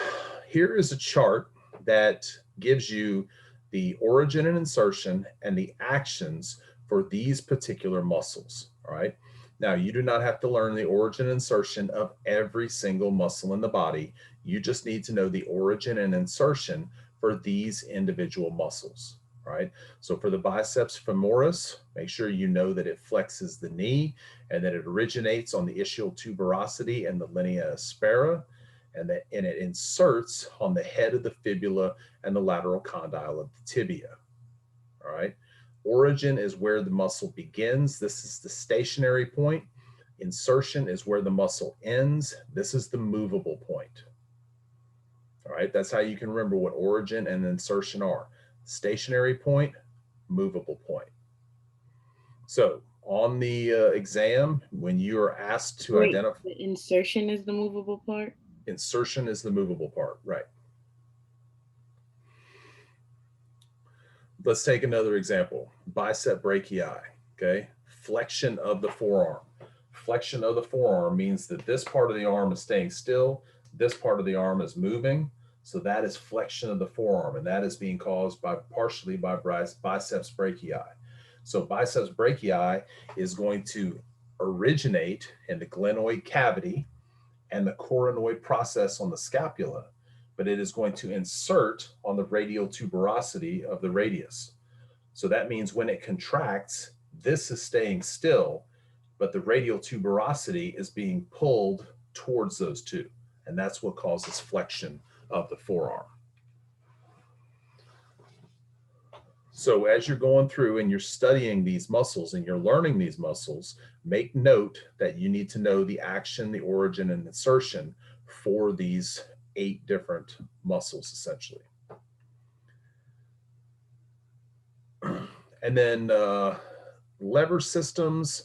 here is a chart that gives you the origin and insertion and the actions for these particular muscles, all right? Now, you do not have to learn the origin and insertion of every single muscle in the body. You just need to know the origin and insertion for these individual muscles, right? So for the biceps femoris, make sure you know that it flexes the knee and that it originates on the ischial tuberosity and the linea aspera, and it inserts on the head of the fibula and the lateral condyle of the tibia, all right? Origin is where the muscle begins. This is the stationary point. Insertion is where the muscle ends. This is the movable point. All right, that's how you can remember what origin and insertion are. Stationary point, movable point. So on the exam, when you are asked to identify— the insertion is the movable part? Insertion is the movable part, right. Let's take another example. Bicep brachii, okay? Flexion of the forearm. Flexion of the forearm means that this part of the arm is staying still, this part of the arm is moving, so that is flexion of the forearm, and that is being caused partially by biceps brachii. So biceps brachii is going to originate in the glenoid cavity and the coronoid process on the scapula, but it is going to insert on the radial tuberosity of the radius. So that means when it contracts, this is staying still, but the radial tuberosity is being pulled towards those two. And that's what causes flexion of the forearm. So as you're going through and you're studying these muscles and you're learning these muscles, make note that you need to know the action, the origin, and insertion for these 8 different muscles, essentially. And then lever systems,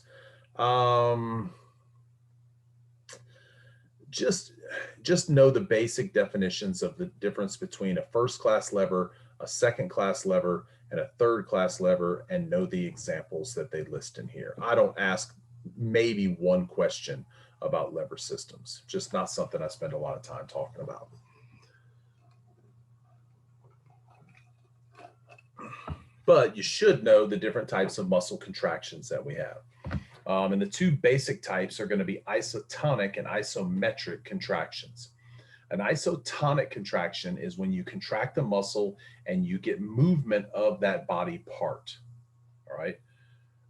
just know the basic definitions of the difference between a first-class lever, a second-class lever, and a third-class lever, and know the examples that they list in here. I don't ask maybe one question about lever systems, just not something I spend a lot of time talking about. But you should know the different types of muscle contractions that we have. And the 2 basic types are going to be isotonic and isometric contractions. An isotonic contraction is when you contract the muscle and you get movement of that body part, all right?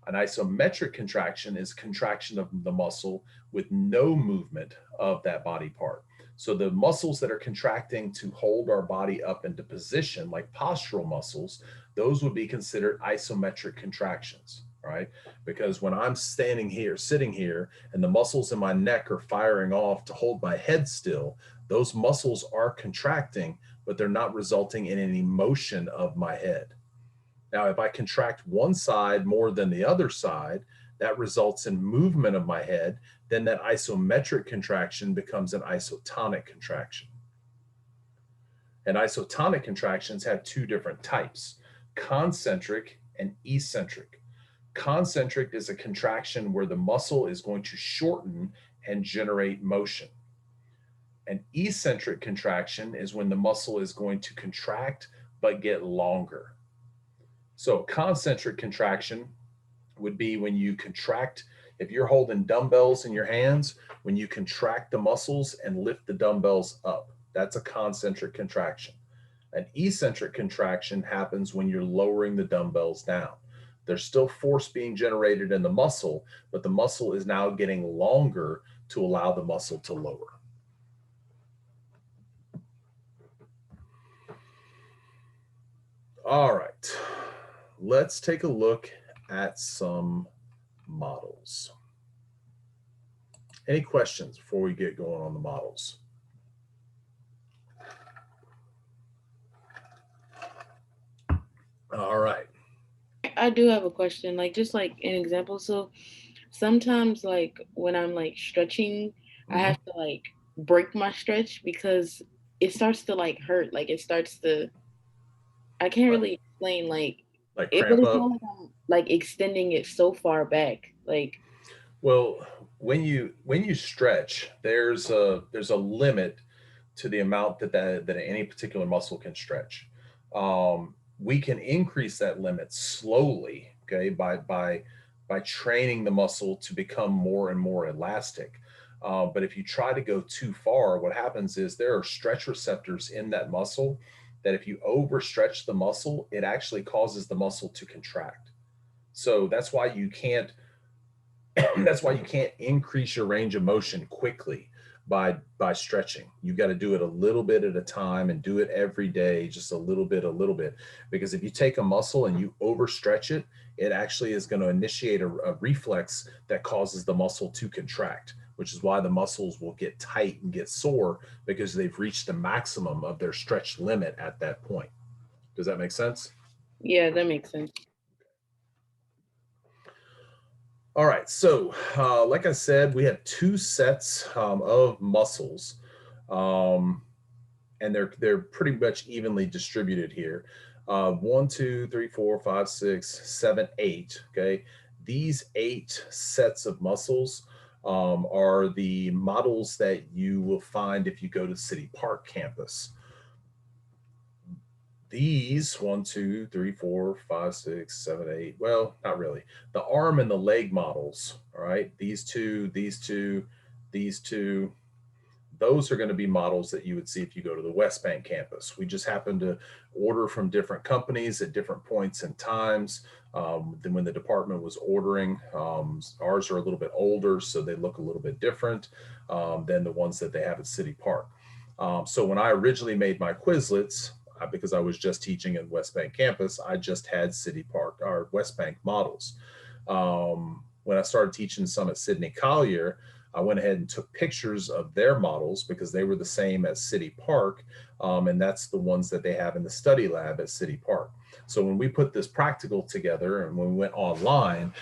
An isometric contraction is contraction of the muscle with no movement of that body part. So the muscles that are contracting to hold our body up into position, like postural muscles, those would be considered isometric contractions, right? Because when I'm standing here, sitting here, and the muscles in my neck are firing off to hold my head still, those muscles are contracting, but they're not resulting in any motion of my head. Now, if I contract one side more than the other side, that results in movement of my head, then that isometric contraction becomes an isotonic contraction. And isotonic contractions have 2 different types, concentric and eccentric. Concentric is a contraction where the muscle is going to shorten and generate motion. An eccentric contraction is when the muscle is going to contract but get longer. So a concentric contraction would be when you contract, if you're holding dumbbells in your hands, when you contract the muscles and lift the dumbbells up, that's a concentric contraction. An eccentric contraction happens when you're lowering the dumbbells down. There's still force being generated in the muscle, but the muscle is now getting longer to allow the muscle to lower. All right, let's take a look at some models. Any questions before we get going on the models? All right. I do have a question, like just like an example. So sometimes like when I'm like stretching, I have to like break my stretch because it starts to like hurt. Like it starts to, I can't really explain, like it, but cramp it's up? not like I'm like extending it so far back. Like, well, when you stretch, there's a limit to the amount that any particular muscle can stretch. We can increase that limit slowly okay, by training the muscle to become more and more elastic. But if you try to go too far, what happens is there are stretch receptors in that muscle that if you overstretch the muscle, it actually causes the muscle to contract. So that's why you can't that's why you can't increase your range of motion quickly by stretching. You got to do it a little bit at a time and do it every day, just a little bit. Because if you take a muscle and you overstretch it, it actually is going to initiate a reflex that causes the muscle to contract, which is why the muscles will get tight and get sore because they've reached the maximum of their stretch limit at that point. Does that make sense? Yeah, that makes sense. All right, so like I said, we have two sets of muscles, um, and they're pretty much evenly distributed here. 1, 2, 3, 4, 5, 6, 7, 8. Okay, these 8 sets of muscles are the models that you will find if you go to City Park campus. These 1, 2, 3, 4, 5, 6, 7, 8. Well, not really. The arm and the leg models. All right. These two, these two. Those are going to be models that you would see if you go to the West Bank campus. We just happen to order from different companies at different points and times. Then when the department was ordering, ours are a little bit older, so they look a little bit different than the ones that they have at City Park. So when I originally made my Quizlets, because I was just teaching at West Bank campus, I just had City Park or West Bank models. When I started teaching some at Sidney Collier, I went ahead and took pictures of their models because they were the same as City Park, and that's the ones that they have in the study lab at City Park. So when we put this practical together and when we went online,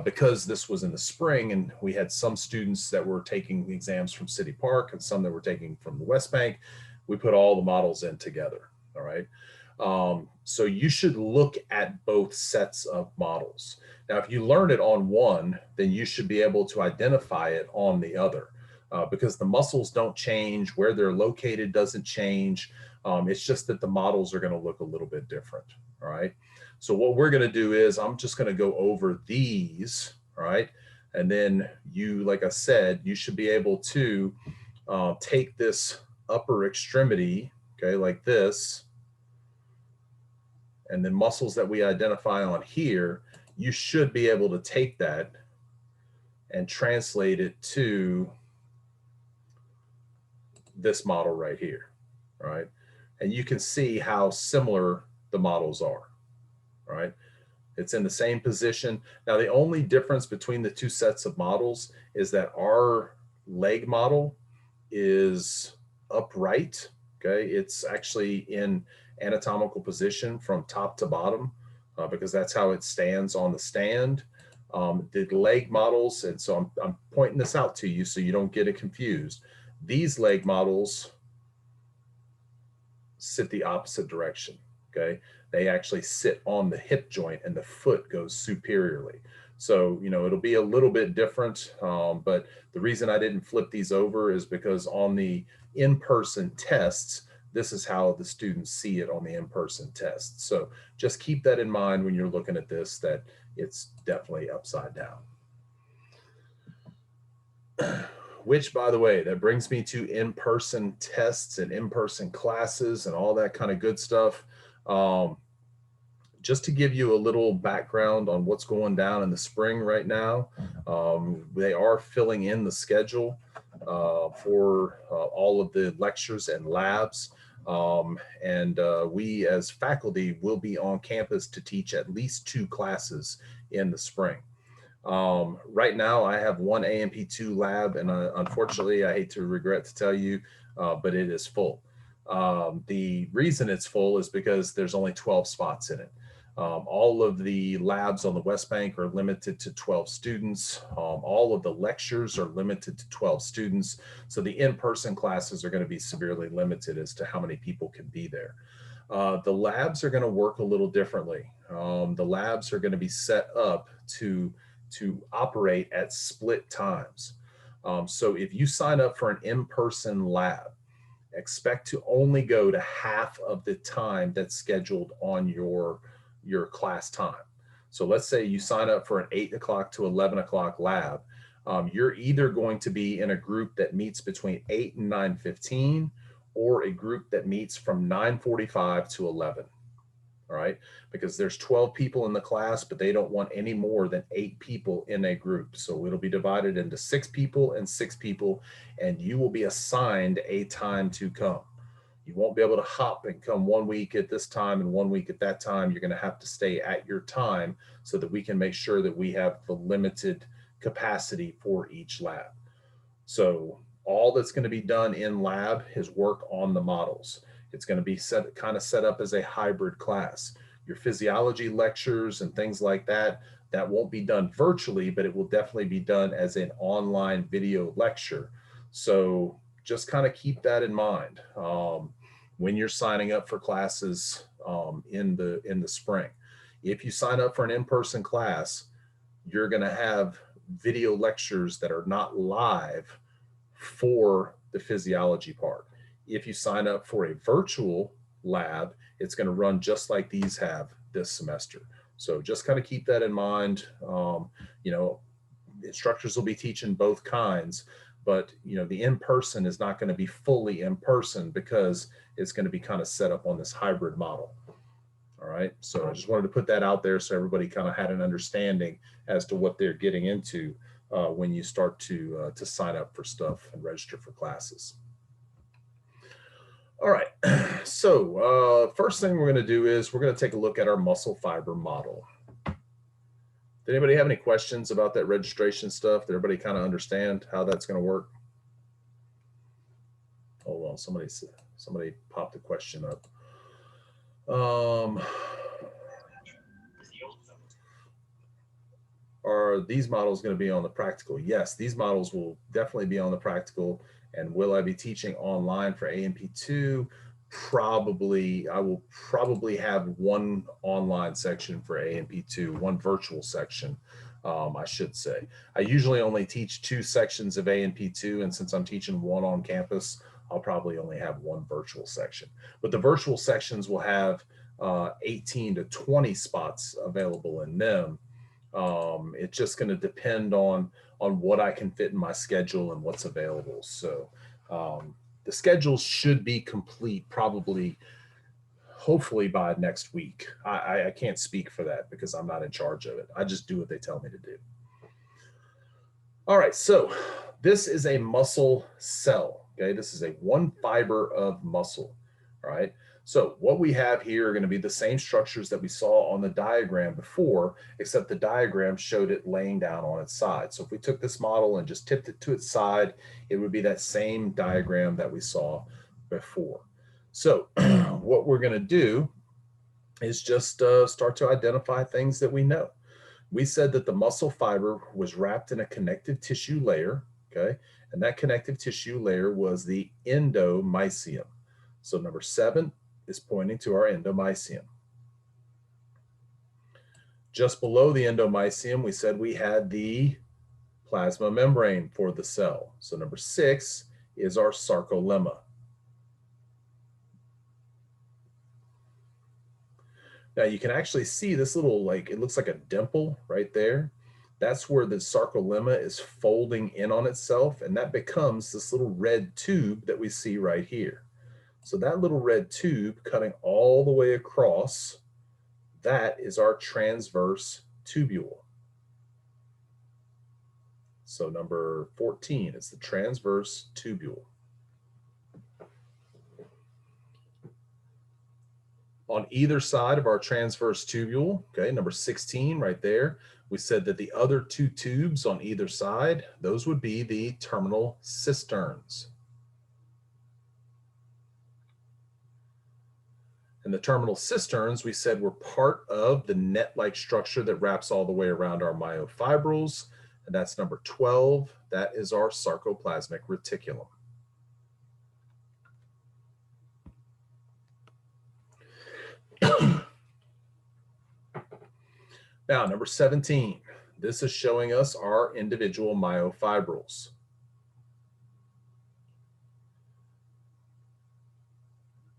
because this was in the spring and we had some students that were taking the exams from City Park and some that were taking from the West Bank, we put all the models in together. All right. So you should look at both sets of models. Now, if you learn it on one, then you should be able to identify it on the other because the muscles don't change, where they're located doesn't change. It's just that the models are going to look a little bit different. All right. So what we're going to do is I'm just going to go over these. All right. And then you, like I said, you should be able to take this upper extremity, okay, like this, and then muscles that we identify on here, you should be able to take that and translate it to this model right here, right? And you can see how similar the models are, right? It's in the same position. Now, the only difference between the two sets of models is that our leg model is upright, okay? It's actually in anatomical position from top to bottom because that's how it stands on the stand. The leg models, and so I'm pointing this out to you so you don't get it confused. These leg models sit the opposite direction, okay? They actually sit on the hip joint and the foot goes superiorly. So, you know, it'll be a little bit different, but the reason I didn't flip these over is because on the in-person tests, this is how the students see it on the in-person tests. So just keep that in mind when you're looking at this, that it's definitely upside down. Which, by the way, that brings me to in-person tests and in-person classes and all that kind of good stuff. Just to give you a little background on what's going down in the spring right now, they are filling in the schedule for all of the lectures and labs. We as faculty will be on campus to teach at least 2 classes in the spring. Right now I have one AMP2 lab, and unfortunately, I hate to regret to tell you, but it is full. The reason it's full is because there's only 12 spots in it. All of the labs on the West Bank are limited to 12 students. All of the lectures are limited to 12 students. So the in-person classes are going to be severely limited as to how many people can be there. The labs are going to work a little differently. The labs are going to be set up to operate at split times. So if you sign up for an in-person lab, expect to only go to half of the time that's scheduled on your class time. So let's say you sign up for an 8 o'clock to 11 o'clock lab. You're either going to be in a group that meets between 8 and 9:15, or a group that meets from 9:45 to 11. All right, because there's 12 people in the class, but they don't want any more than 8 people in a group. So it'll be divided into 6 people and 6 people, and you will be assigned a time to come. You won't be able to hop and come 1 week at this time and 1 week at that time. You're going to have to stay at your time so that we can make sure that we have the limited capacity for each lab. So all that's going to be done in lab is work on the models. It's going to be kind of set up as a hybrid class. Your physiology lectures and things like that, that won't be done virtually, but it will definitely be done as an online video lecture. So just kind of keep that in mind when you're signing up for classes in the spring. If you sign up for an in-person class, you're going to have video lectures that are not live for the physiology part. If you sign up for a virtual lab, it's going to run just like these have this semester. So just kind of keep that in mind. You know, instructors will be teaching both kinds, but you know, the in-person is not going to be fully in person because it's going to be kind of set up on this hybrid model. All right, so I just wanted to put that out there so everybody kind of had an understanding as to what they're getting into when you start to sign up for stuff and register for classes. All right, so first thing we're going to do is we're going to take a look at our muscle fiber model. Did anybody have any questions about that registration stuff? Did everybody kind of understand how that's going to work? Hold on, somebody popped a question up. Are these models going to be on the practical? Yes, these models will definitely be on the practical. And will I be teaching online for A&P2? Probably. I will probably have one online section for A&P2, one virtual section, I should say. I usually only teach 2 sections of A&P2, and since I'm teaching one on campus, I'll probably only have one virtual section. But the virtual sections will have 18 to 20 spots available in them. It's just going to depend on what I can fit in my schedule and what's available. So the schedules should be complete probably, hopefully by next week. I can't speak for that because I'm not in charge of it. I just do what they tell me to do. All right, so this is a muscle cell. Okay, this is a one fiber of muscle. All right. So what we have here are going to be the same structures that we saw on the diagram before, except the diagram showed it laying down on its side. So if we took this model and just tipped it to its side, it would be that same diagram that we saw before. So what we're going to do is just start to identify things that we know. We said that the muscle fiber was wrapped in a connective tissue layer, okay? And that connective tissue layer was the endomysium. So number 7 is pointing to our endomysium. Just below the endomysium, we said we had the plasma membrane for the cell. So number 6 is our sarcolemma. Now you can actually see this little, like, it looks like a dimple right there. That's where the sarcolemma is folding in on itself, and that becomes this little red tube that we see right here. So that little red tube cutting all the way across, that is our transverse tubule. So number 14 is the transverse tubule. On either side of our transverse tubule, okay, number 16 right there, we said that the other 2 tubes on either side, those would be the terminal cisterns. And the terminal cisterns, we said, were part of the net-like structure that wraps all the way around our myofibrils, and that's number 12. That is our sarcoplasmic reticulum. Now, number 17, this is showing us our individual myofibrils.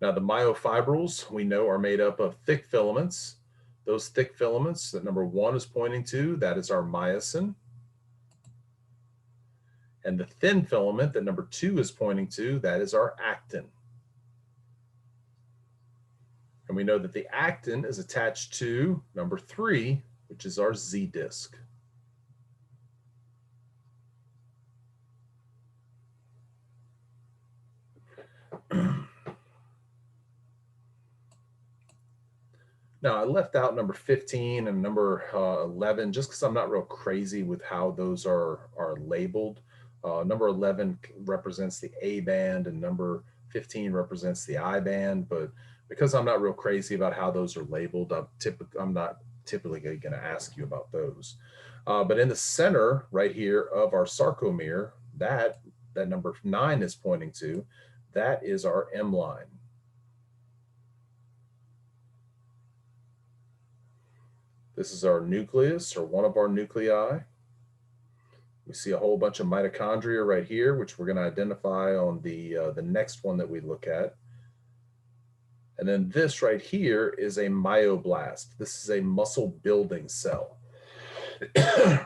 Now, the myofibrils, we know, are made up of thick filaments Those thick filaments that number 1 is pointing to, that is our myosin. And the thin filament that number 2 is pointing to, that is our actin. And we know that the actin is attached to number 3, which is our Z disc. Now, I left out number 15 and number 11 just because I'm not real crazy with how those are labeled. Number 11 represents the A band and number 15 represents the I band, but because I'm not real crazy about how those are labeled, I'm not typically going to ask you about those. But in the center right here of our sarcomere, that number 9 is pointing to, that is our M line. This is our nucleus, or one of our nuclei. We see a whole bunch of mitochondria right here, which we're going to identify on the next one that we look at. And then this right here is a myoblast. This is a muscle building cell.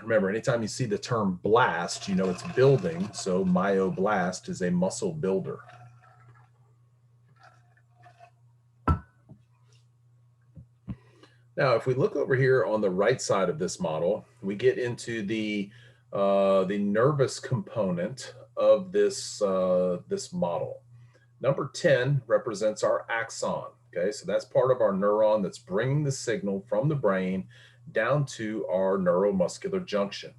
Remember, anytime you see the term blast, you know it's building. So myoblast is a muscle builder. Now, if we look over here on the right side of this model, we get into the nervous component of this model. Number 10 represents our axon. Okay, so that's part of our neuron that's bringing the signal from the brain down to our neuromuscular junction.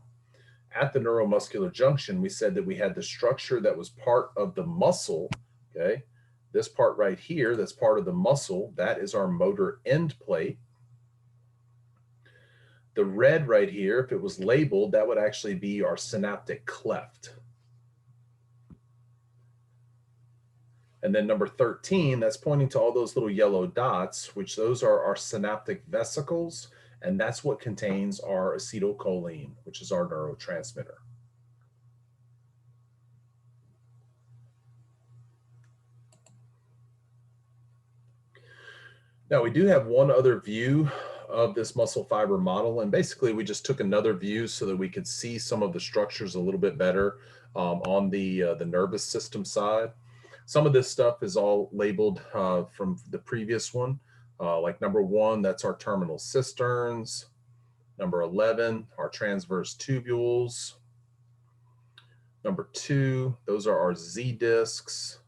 At the neuromuscular junction, we said that we had the structure that was part of the muscle. Okay, this part right here, that's part of the muscle, that is our motor end plate. The red right here, if it was labeled, that would actually be our synaptic cleft. And then number 13, that's pointing to all those little yellow dots, which those are our synaptic vesicles, and that's what contains our acetylcholine, which is our neurotransmitter. Now, we do have one other view of this muscle fiber model, and basically we just took another view so that we could see some of the structures a little bit better on the nervous system side. Some of this stuff is all labeled from the previous one, like number 1, that's our terminal cisterns. Number 11, our transverse tubules. Number 2, those are our Z discs.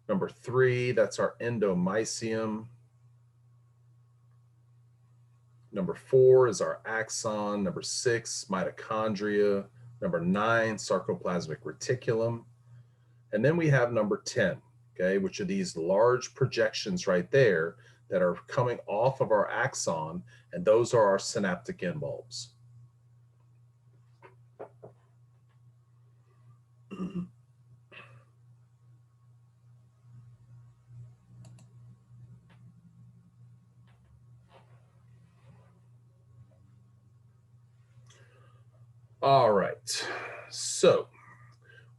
Number 3, that's our endomysium. Number 4 is our axon. Number 6, mitochondria. Number 9, sarcoplasmic reticulum. And then we have number 10, okay, which are these large projections right there that are coming off of our axon, and those are our synaptic end bulbs. All right, so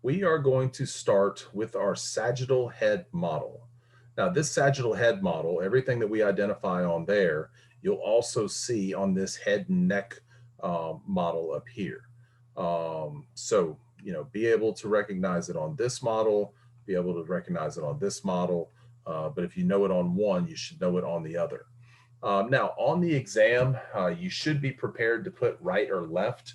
we are going to start with our sagittal head model. Now, this sagittal head model, everything that we identify on there, you'll also see on this head and neck model up here. So, you know, be able to recognize it on this model, be able to recognize it on this model, but if you know it on one, you should know it on the other. Now, on the exam, you should be prepared to put right or left.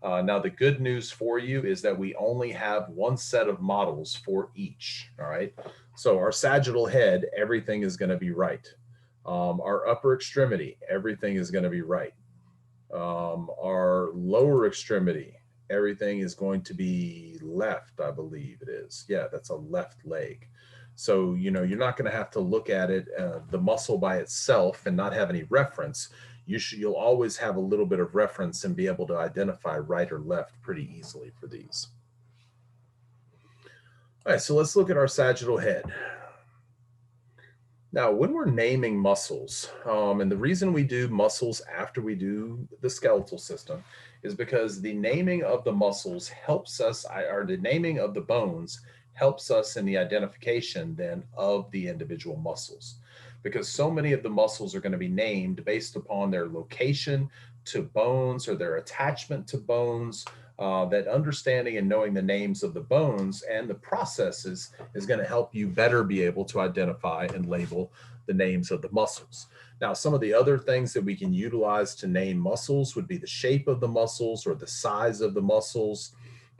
Now, the good news for you is that we only have one set of models for each, all right? So our sagittal head, everything is gonna be right. Our upper extremity, everything is gonna be right. Our lower extremity, everything is going to be left, I believe it is. Yeah, that's a left leg. So, you know, you're not gonna have to look at it, the muscle by itself and not have any reference. You'll always have a little bit of reference and be able to identify right or left pretty easily for these. All right, so let's look at our sagittal head. Now, when we're naming muscles, and the reason we do muscles after we do the skeletal system is because the naming of the muscles helps us, or the naming of the bones helps us in the identification then of the individual muscles. because so many of the muscles are going to be named based upon their location to bones or their attachment to bones. That understanding and knowing the names of the bones and the processes is going to help you better be able to identify and label the names of the muscles. Now, some of the other things that we can utilize to name muscles would be the shape of the muscles or the size of the muscles,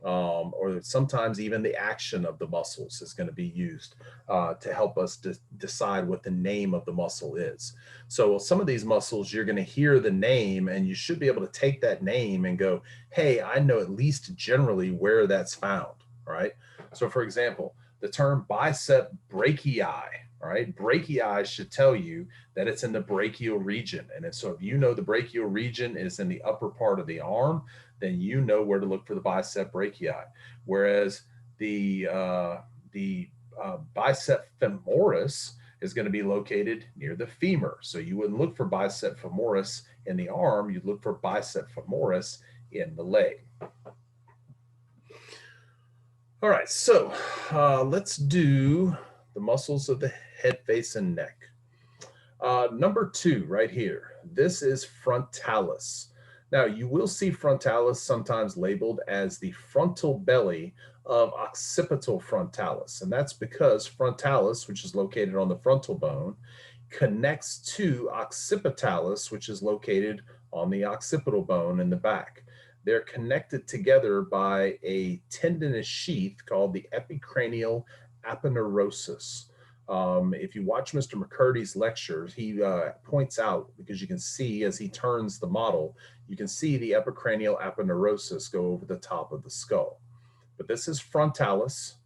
or sometimes even the action of the muscles is going to be used to help us decide what the name of the muscle is. So some of these muscles, you're going to hear the name and you should be able to take that name and go, hey, I know at least generally where that's found, right? So for example, the term bicep brachii, right? Brachii should tell you that it's in the brachial region. And so if you know the brachial region is in the upper part of the arm, then you know where to look for the bicep brachii. Whereas the bicep femoris is going to be located near the femur. So you wouldn't look for bicep femoris in the arm, you'd look for bicep femoris in the leg. All right, so let's do the muscles of the head, face, and neck. Number 2 right here, this is frontalis. Now, you will see frontalis sometimes labeled as the frontal belly of occipital frontalis, and that's because frontalis, which is located on the frontal bone, connects to occipitalis, which is located on the occipital bone in the back. They're connected together by a tendinous sheath called the epicranial aponeurosis. If you watch Mr. McCurdy's lectures, he points out, because you can see as he turns the model, you can see the epicranial aponeurosis go over the top of the skull. But this is frontalis.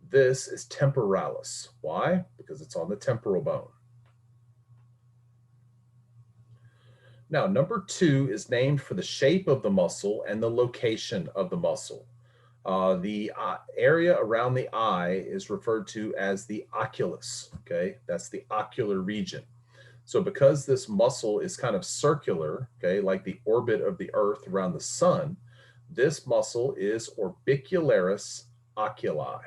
This is temporalis. Why? Because it's on the temporal bone. Now, number 2 is named for the shape of the muscle and the location of the muscle. The area around the eye is referred to as the oculus, okay? That's the ocular region. So because this muscle is kind of circular, okay, like the orbit of the Earth around the sun, this muscle is orbicularis oculi.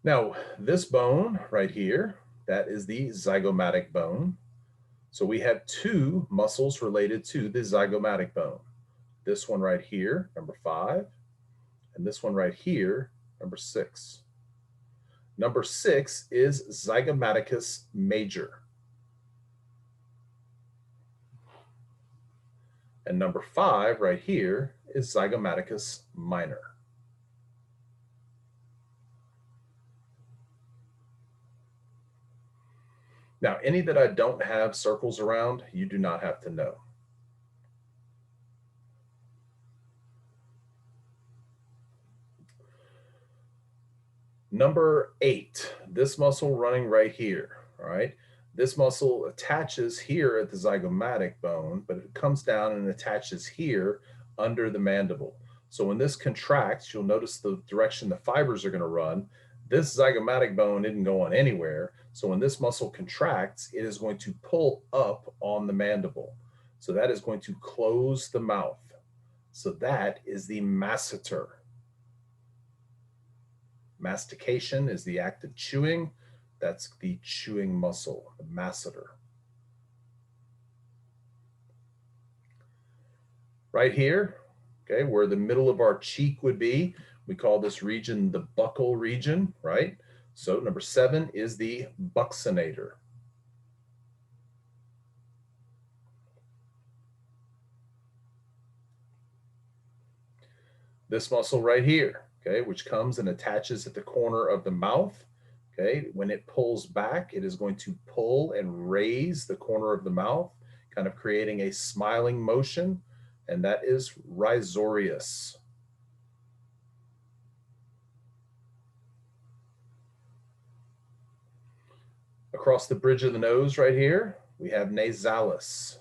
Now, this bone right here, that is the zygomatic bone. So we have 2 muscles related to the zygomatic bone. This one right here, number 5, and this one right here, number 6. Number 6 is Zygomaticus major. And number 5 right here is Zygomaticus minor. Now, any that I don't have circles around, you do not have to know. Number 8, this muscle running right here, all right? This muscle attaches here at the zygomatic bone, but it comes down and attaches here under the mandible. So when this contracts, you'll notice the direction the fibers are going to run. This zygomatic bone isn't going anywhere. So when this muscle contracts, it is going to pull up on the mandible. So that is going to close the mouth. So that is the masseter. Mastication is the act of chewing. That's the chewing muscle, the masseter. Right here, okay, where the middle of our cheek would be, we call this region the buccal region, right? So number 7 is the buccinator. This muscle right here, okay, which comes and attaches at the corner of the mouth, okay, when it pulls back, it is going to pull and raise the corner of the mouth, kind of creating a smiling motion, and that is risorius. Across the bridge of the nose right here, we have nasalis.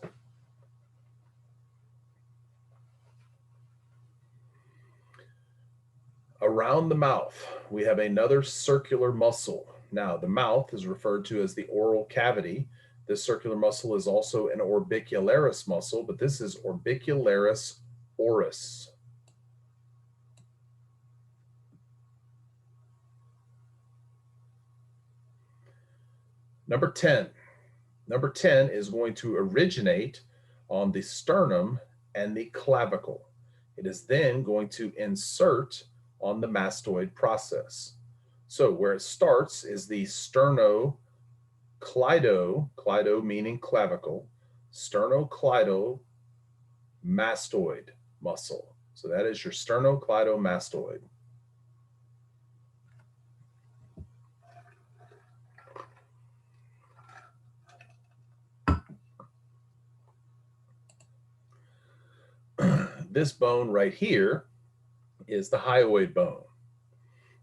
Around the mouth, we have another circular muscle. Now, the mouth is referred to as the oral cavity. This circular muscle is also an orbicularis muscle, but this is orbicularis oris. Number 10. Number 10 is going to originate on the sternum and the clavicle. It is then going to insert on the mastoid process. So where it starts is the sternocleido, cleido meaning clavicle, sternocleidomastoid muscle. So that is your sternocleidomastoid. This bone right here is the hyoid bone.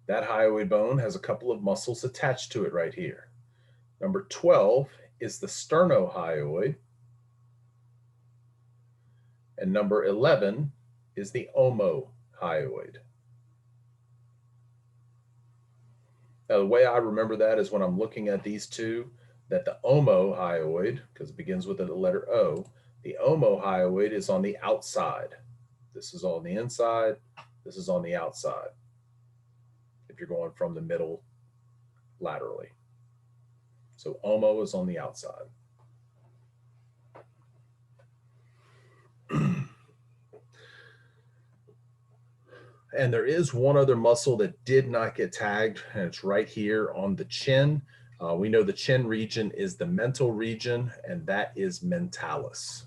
That hyoid bone has a couple of muscles attached to it right here. Number 12 is the sternohyoid. And number 11 is the omohyoid. Now, the way I remember that is when I'm looking at these two, that the omohyoid, because it begins with the letter O, the omohyoid is on the outside. This is on the inside. This is on the outside, if you're going from the middle laterally. So omo is on the outside. And there is one other muscle that did not get tagged, and it's right here on the chin. We know the chin region is the mental region, and that is mentalis.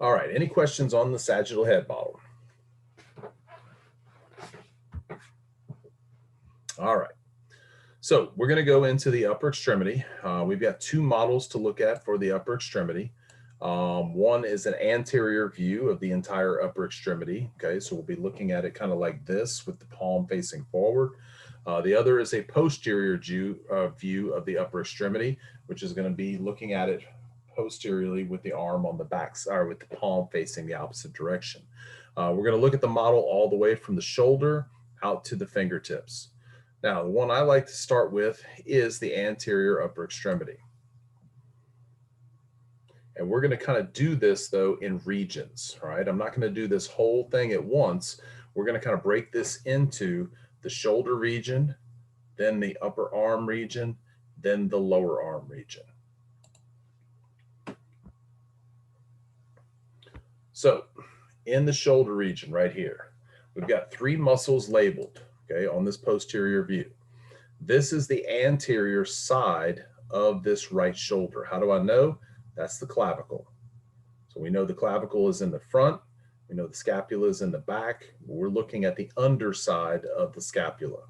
All right, any questions on the sagittal head model? All right, so we're going to go into the upper extremity. We've got two models to look at for the upper extremity. One is an anterior view of the entire upper extremity. Okay, so we'll be looking at it kind of like this with the palm facing forward. The other is a posterior view of the upper extremity, which is going to be looking at it posteriorly with the arm on the back side, with the palm facing the opposite direction. We're going to look at the model all the way from the shoulder out to the fingertips. Now, the one I like to start with is the anterior upper extremity. And we're going to kind of do this, though, in regions, all right? I'm not going to do this whole thing at once. We're going to kind of break this into the shoulder region, then the upper arm region, then the lower arm region. So in the shoulder region right here, we've got three muscles labeled, okay, on this posterior view. This is the anterior side of this right shoulder. How do I know? That's the clavicle. So we know the clavicle is in the front. We know the scapula is in the back. We're looking at the underside of the scapula.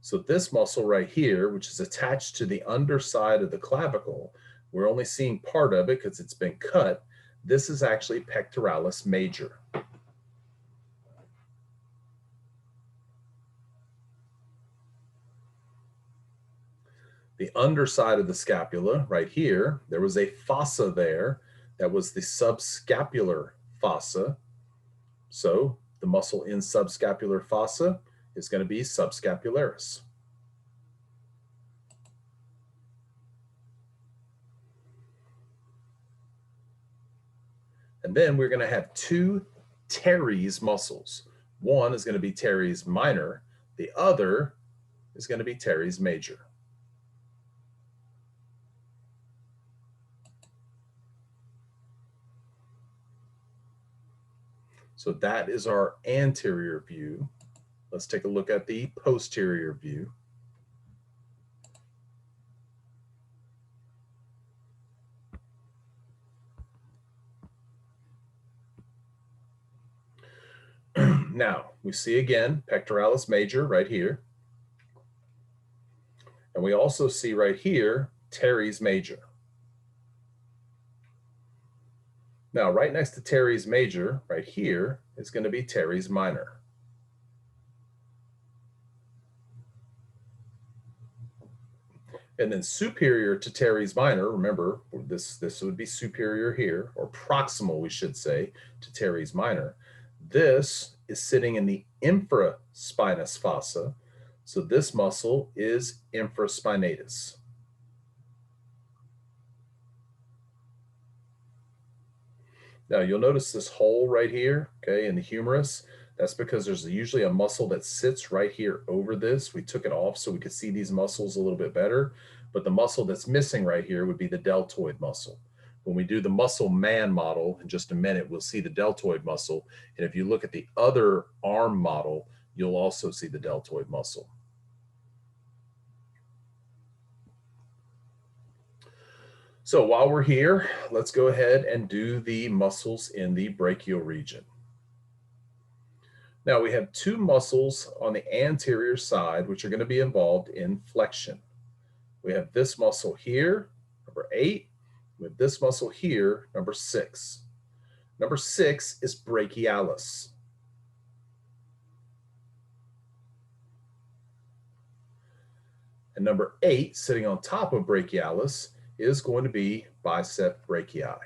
So this muscle right here, which is attached to the underside of the clavicle, we're only seeing part of it because it's been cut. This is actually pectoralis major. The underside of the scapula right here, there was a fossa there that was the subscapular fossa. So the muscle in subscapular fossa is going to be subscapularis. And then we're going to have two teres muscles. One is going to be teres minor. The other is going to be teres major. So that is our anterior view. Let's take a look at the posterior view. Now, we see again pectoralis major right here. And we also see right here teres major. Now, right next to teres major, right here, is going to be teres minor. And then superior to teres minor, remember, this would be superior here, or proximal, we should say, to teres minor. This is sitting in the infraspinous fossa. So this muscle is infraspinatus. Now you'll notice this hole right here, okay, in the humerus. That's because there's usually a muscle that sits right here over this. We took it off so we could see these muscles a little bit better. But the muscle that's missing right here would be the deltoid muscle. When we do the muscle man model in just a minute, we'll see the deltoid muscle. And if you look at the other arm model, you'll also see the deltoid muscle. So while we're here, let's go ahead and do the muscles in the brachial region. Now we have two muscles on the anterior side, which are going to be involved in flexion. We have this muscle here, number 8. We have this muscle here, number 6. Number 6 is brachialis. And number 8, sitting on top of brachialis, is going to be Bicep Brachii.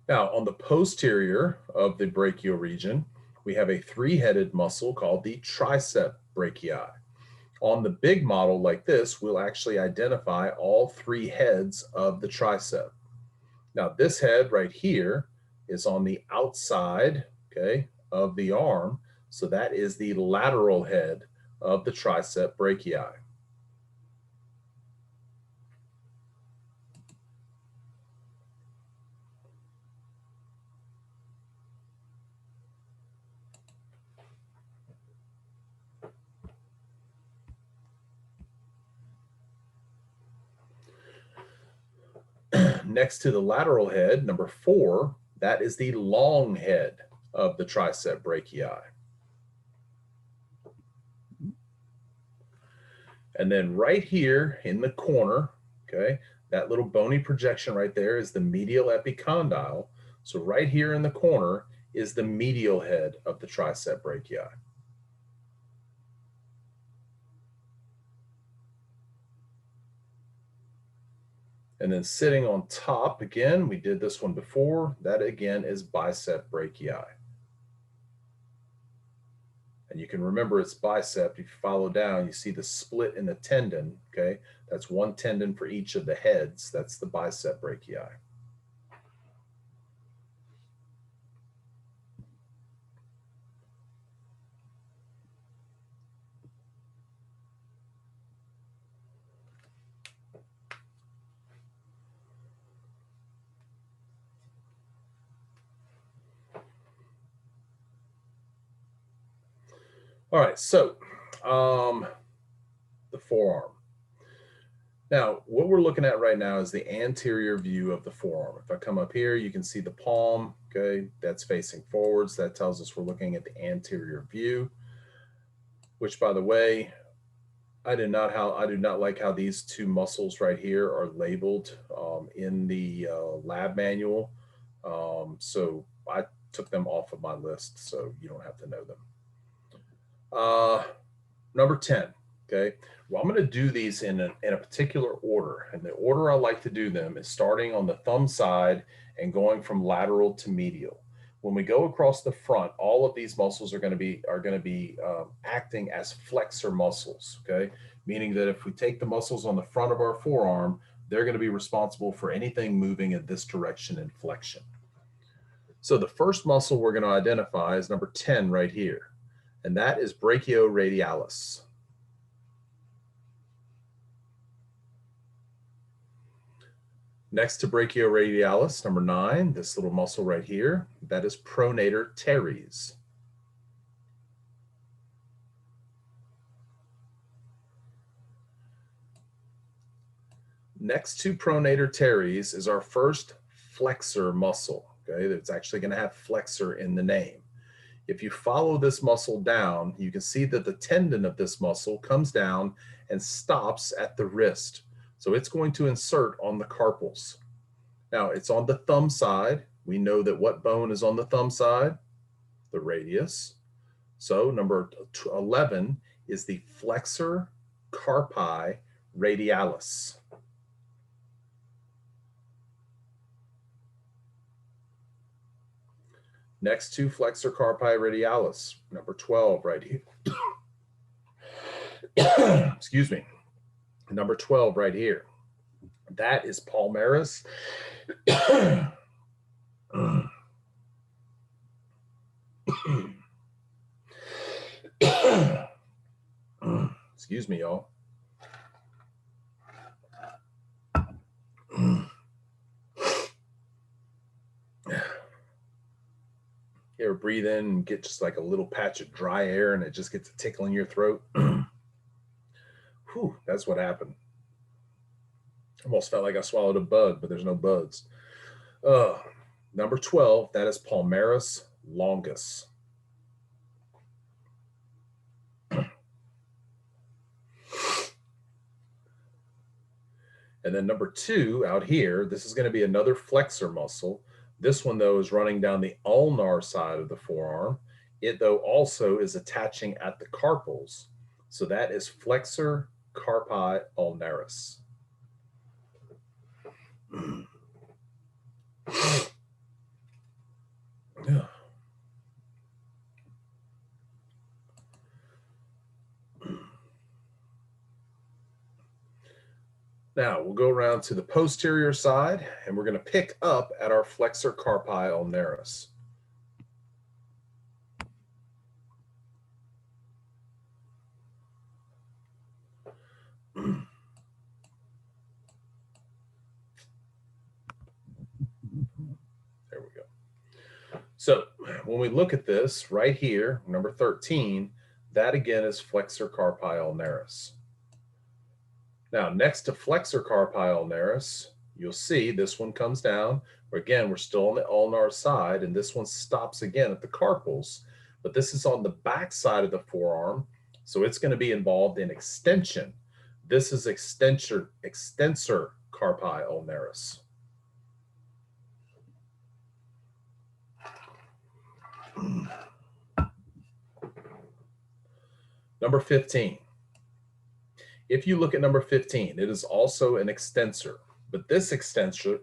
Now, on the posterior of the brachial region, we have a 3-headed muscle called the Tricep Brachii. On the big model like this, we'll actually identify all 3 heads of the tricep. Now, this head right here is on the outside, okay, of the arm. So that is the lateral head of the Tricep Brachii. Next to the lateral head, number 4, that is the long head of the Tricep Brachii. And then right here in the corner, okay, that little bony projection right there is the medial epicondyle. So right here in the corner is the medial head of the Tricep Brachii. And then sitting on top, again, we did this one before, that again is Bicep Brachii. And you can remember it's bicep. If you follow down, you see the split in the tendon, okay? That's one tendon for each of the heads. That's the Bicep Brachii. All right, so the forearm. Now, what we're looking at right now is the anterior view of the forearm. If I come up here, you can see the palm, okay? That's facing forwards. That tells us we're looking at the anterior view, which, by the way, I do not like how these 2 muscles right here are labeled in the lab manual. So I took them off of my list, so you don't have to know them. Number 10, okay? Well, I'm going to do these in a particular order, and the order I like to do them is starting on the thumb side and going from lateral to medial. When we go across the front, all of these muscles are going to be acting as flexor muscles, okay? Meaning that if we take the muscles on the front of our forearm, they're going to be responsible for anything moving in this direction in flexion. So the first muscle we're going to identify is number 10 right here, and that is brachioradialis. Next to brachioradialis, number 9, this little muscle right here, that is pronator teres. Next to pronator teres is our first flexor muscle, okay? It's actually going to have flexor in the name. If you follow this muscle down, you can see that the tendon of this muscle comes down and stops at the wrist. So it's going to insert on the carpals. Now, it's on the thumb side. We know that what bone is on the thumb side? The radius. So number 11 is the flexor carpi radialis. Next to flexor carpi radialis, number 12 right here. Excuse me. Number 12 right here. That is palmaris. Excuse me, y'all. You ever breathe in and get just like a little patch of dry air and it just gets a tickle in your throat? Whew, that's what happened. Almost felt like I swallowed a bug, but there's no bugs. Number 12, that is palmaris longus. And then number 2 out here, this is going to be another flexor muscle. This one, though, is running down the ulnar side of the forearm. It, though, also is attaching at the carpals. So that is flexor carpi ulnaris. Yeah. Now we'll go around to the posterior side and we're going to pick up at our flexor carpi ulnaris. There we go. So when we look at this right here, number 13, that again is flexor carpi ulnaris. Now, next to flexor carpi ulnaris, you'll see this one comes down. Again, we're still on the ulnar side, and this one stops again at the carpals. But this is on the back side of the forearm, so it's going to be involved in extension. This is extensor carpi ulnaris. Number 15. If you look at number 15, it is also an extensor, but this extensor,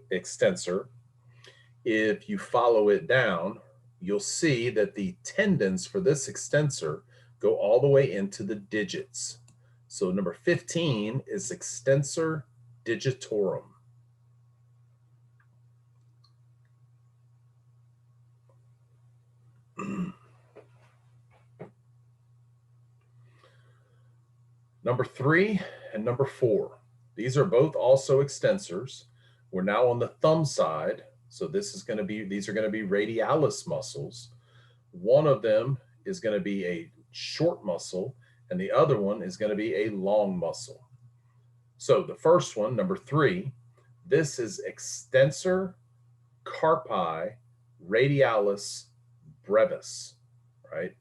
if you follow it down, you'll see that the tendons for this extensor go all the way into the digits. So number 15 is extensor digitorum. Number 3 and number 4. These are both also extensors. We're now on the thumb side. So these are going to be radialis muscles. One of them is going to be a short muscle and the other one is going to be a long muscle. So the first one, number 3, this is extensor carpi radialis brevis, right?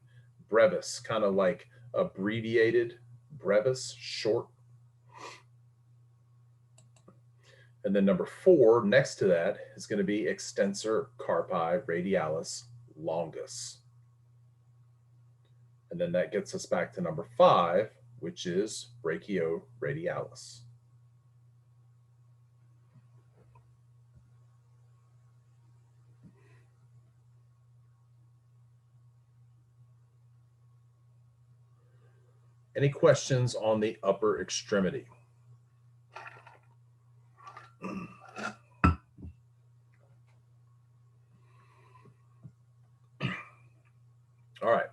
Brevis, kind of like abbreviated brevis, short. And then number 4 next to that is going to be extensor carpi radialis longus. And then that gets us back to number 5, which is brachioradialis. Any questions on the upper extremity? All right.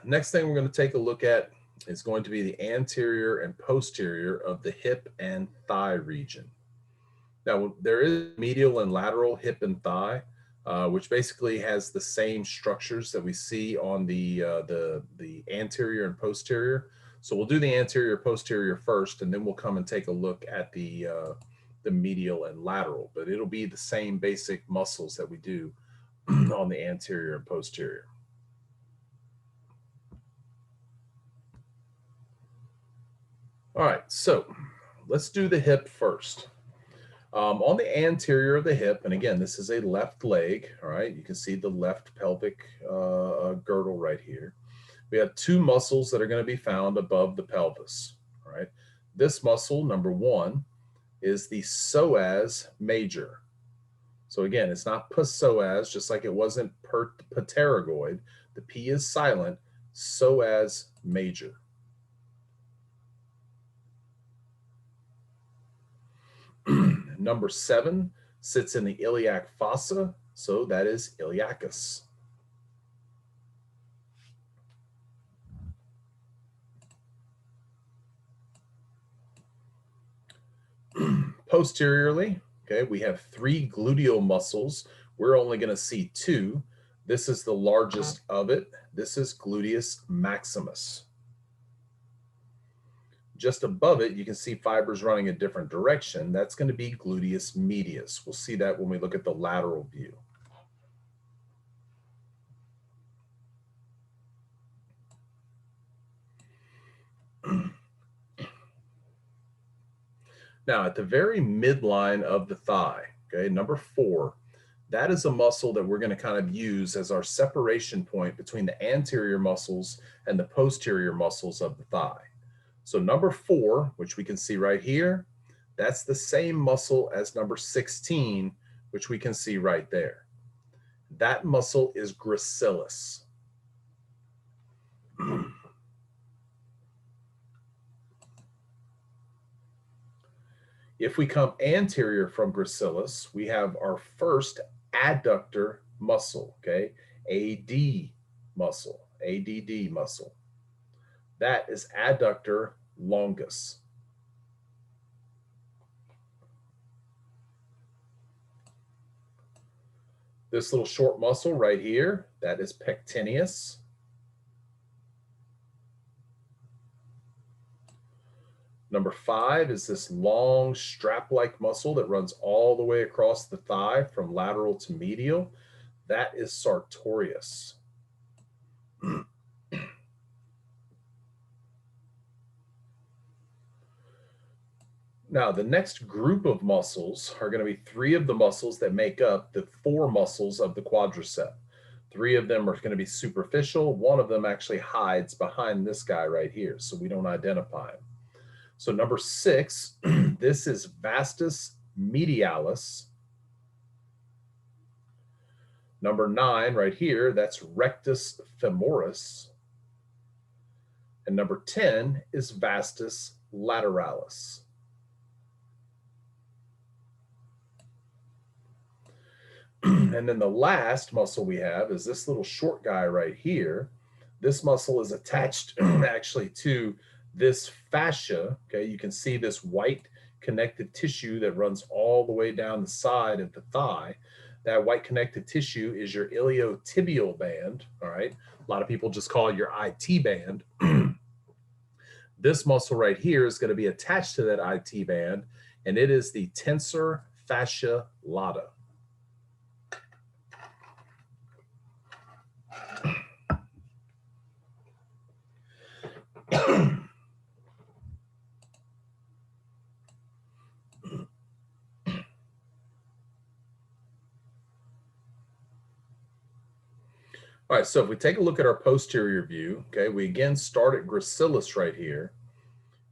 Next thing we're going to take a look at is going to be the anterior and posterior of the hip and thigh region. Now, there is medial and lateral hip and thigh, which basically has the same structures that we see on the anterior and posterior. So we'll do the anterior posterior first, and then we'll come and take a look at the medial and lateral. But it'll be the same basic muscles that we do on the anterior and posterior. All right, so let's do the hip first. On the anterior of the hip, and again, this is a left leg, all right? You can see the left pelvic girdle right here. We have two muscles that are going to be found above the pelvis, all right? This muscle, number one, is the Psoas Major. So again, it's not psoas, just like it wasn't pterygoid. The P is silent, Psoas Major. Number 7 sits in the iliac fossa, so that is iliacus. Posteriorly, okay, we have 3 gluteal muscles. We're only going to see 2. This is the largest of it. This is gluteus maximus. Just above it, you can see fibers running a different direction. That's going to be gluteus medius. We'll see that when we look at the lateral view. Now, at the very midline of the thigh, okay, number 4, that is a muscle that we're going to kind of use as our separation point between the anterior muscles and the posterior muscles of the thigh. So number 4, which we can see right here, that's the same muscle as number 16, which we can see right there. That muscle is gracilis. If we come anterior from gracilis, we have our first adductor muscle, okay? AD muscle, ADD muscle. That is adductor longus. This little short muscle right here, that is pectineus. Number 5 is this long strap-like muscle that runs all the way across the thigh from lateral to medial. That is sartorius. Now, the next group of muscles are going to be 3 of the muscles that make up the 4 muscles of the quadricep. 3 of them are going to be superficial. 1 of them actually hides behind this guy right here, so we don't identify him. So number 6, this is vastus medialis. Number 9 right here, that's rectus femoris. And number 10 is vastus lateralis. And then the last muscle we have is this little short guy right here. This muscle is attached actually to this fascia, okay? You can see this white connective tissue that runs all the way down the side of the thigh. That white connective tissue is your iliotibial band, all right? A lot of people just call it your IT band. This muscle right here is going to be attached to that IT band, and it is the tensor fascia lata. All right, so if we take a look at our posterior view, okay, we again start at gracilis right here.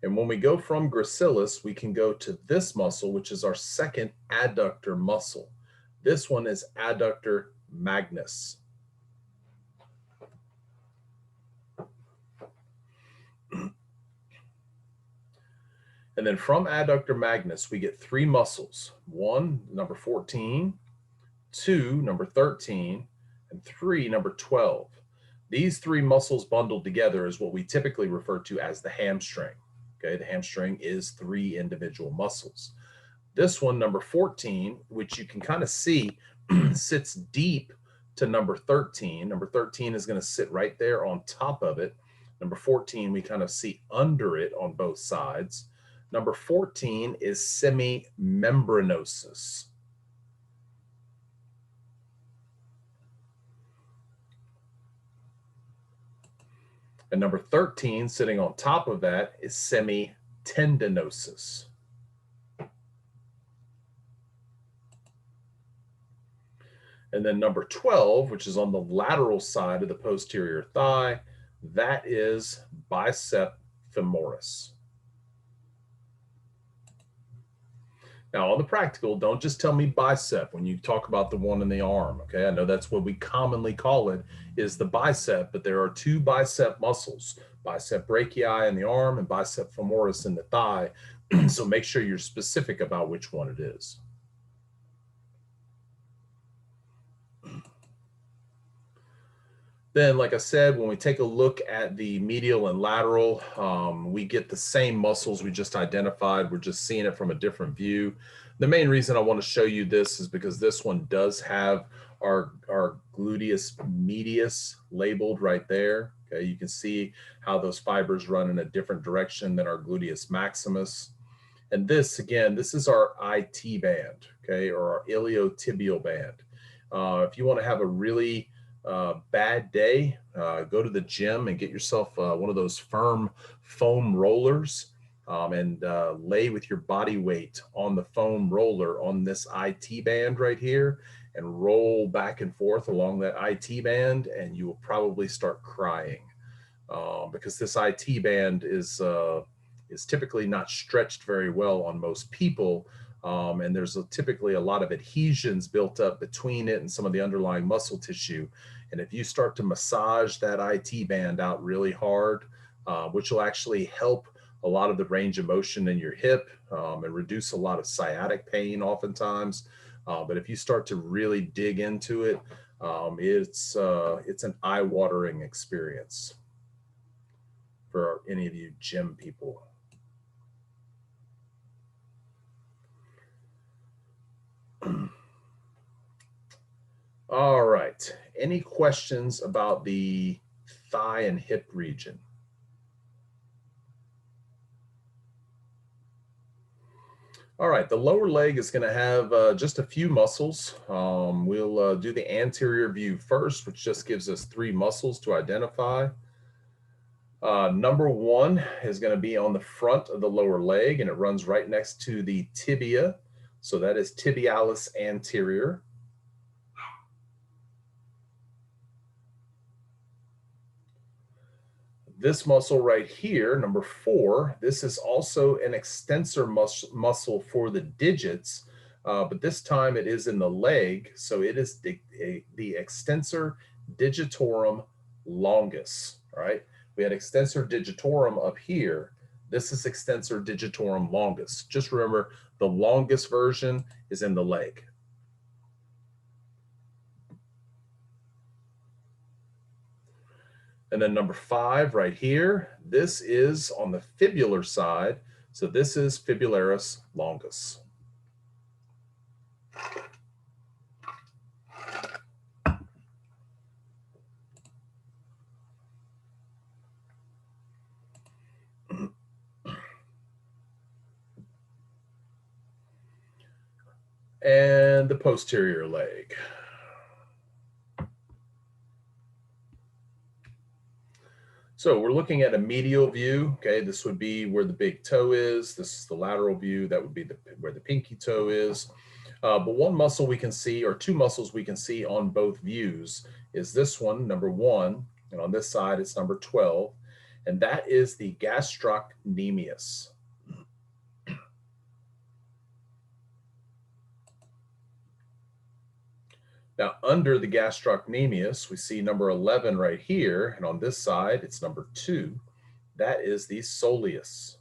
And when we go from gracilis, we can go to this muscle, which is our second adductor muscle. This one is adductor magnus. And then from adductor magnus, we get 3 muscles. 1, number 14, 2, number 13, and 3, number 12. These 3 muscles bundled together is what we typically refer to as the hamstring. Okay, the hamstring is 3 individual muscles. This one, number 14, which you can kind of see sits deep to number 13. Number 13 is going to sit right there on top of it. Number 14, we kind of see under it on both sides. Number 14 is semimembranosus. And number 13, sitting on top of that, is semitendinosus. And then number 12, which is on the lateral side of the posterior thigh, that is Bicep Femoris. Now, on the practical, don't just tell me bicep when you talk about the one in the arm, okay? I know that's what we commonly call it, is the bicep, but there are two bicep muscles, Bicep Brachii in the arm and Bicep Femoris in the thigh. So make sure you're specific about which one it is. Then, like I said, when we take a look at the medial and lateral, we get the same muscles we just identified. We're just seeing it from a different view. The main reason I want to show you this is because this one does have our Gluteus Medius labeled right there. Okay, you can see how those fibers run in a different direction than our Gluteus Maximus. And this, again, this is our IT band, okay, or our iliotibial band. If you want to have a really bad day, go to the gym and get yourself one of those firm foam rollers and lay with your body weight on the foam roller on this IT band right here and roll back and forth along that IT band, and you will probably start crying because this IT band is typically not stretched very well on most people. And there's typically a lot of adhesions built up between it and some of the underlying muscle tissue. And if you start to massage that IT band out really hard, which will actually help a lot of the range of motion in your hip and reduce a lot of sciatic pain oftentimes. But if you start to really dig into it, it's an eye-watering experience for any of you gym people. All right. Any questions about the thigh and hip region? All right, the lower leg is going to have just a few muscles. We'll do the anterior view first, which just gives us 3 muscles to identify. Number 1 is going to be on the front of the lower leg, and it runs right next to the tibia. So that is tibialis anterior. This muscle right here, number 4, this is also an extensor muscle for the digits, but this time it is in the leg. So it is the extensor digitorum longus, all right? We had extensor digitorum up here. This is extensor digitorum longus. Just remember, the longest version is in the leg. And then number 5 right here, this is on the fibular side. So this is fibularis longus. And the posterior leg. So we're looking at a medial view. Okay, this would be where the big toe is. This is the lateral view. That would be where the pinky toe is. But one muscle we can see, or 2 muscles we can see on both views, is this one, number 1, and on this side it's number 12, and that is the gastrocnemius. Now, under the gastrocnemius, we see number 11 right here, and on this side, it's number 2. That is the soleus.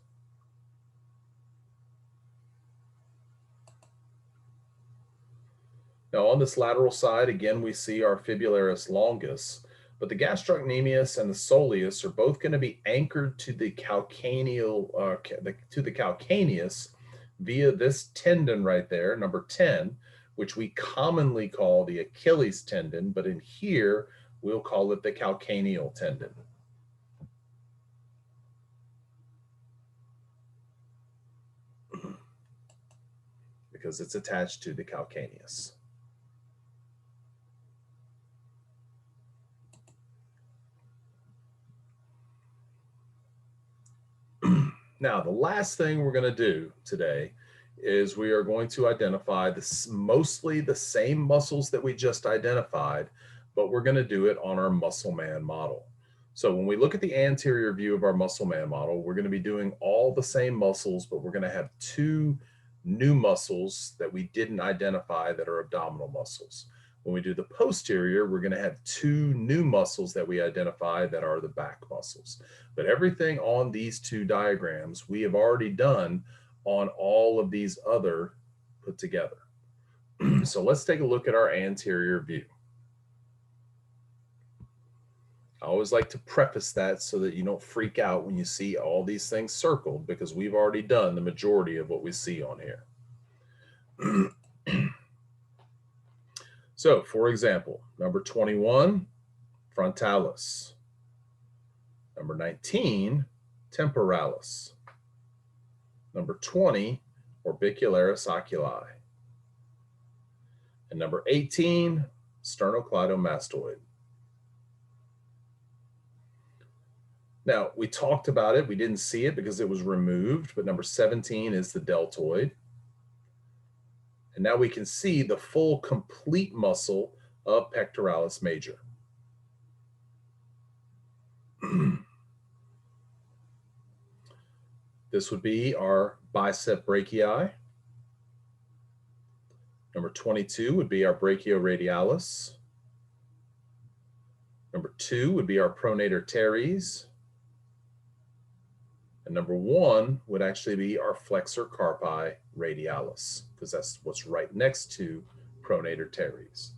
Now, on this lateral side, again, we see our fibularis longus, but the gastrocnemius and the soleus are both going to be anchored to the calcaneus via this tendon right there, number 10, which we commonly call the Achilles tendon, but in here, we'll call it the calcaneal tendon. Because it's attached to the calcaneus. Now, the last thing we're going to do today is we are going to identify mostly the same muscles that we just identified, but we're going to do it on our muscle man model. So when we look at the anterior view of our muscle man model, we're going to be doing all the same muscles, but we're going to have two new muscles that we didn't identify that are abdominal muscles. When we do the posterior, we're going to have two new muscles that we identify that are the back muscles. But everything on these two diagrams, we have already done on all of these other put together. So let's take a look at our anterior view. I always like to preface that so that you don't freak out when you see all these things circled, because we've already done the majority of what we see on here. So, for example, number 21, frontalis. Number 19, temporalis. Number 20, orbicularis oculi. And number 18, sternocleidomastoid. Now, we talked about it. We didn't see it because it was removed, but number 17 is the deltoid. And now we can see the full complete muscle of pectoralis major. This would be our bicep brachii. Number 22 would be our brachioradialis. Number 2 would be our pronator teres. And number 1 would actually be our flexor carpi radialis, because that's what's right next to pronator teres.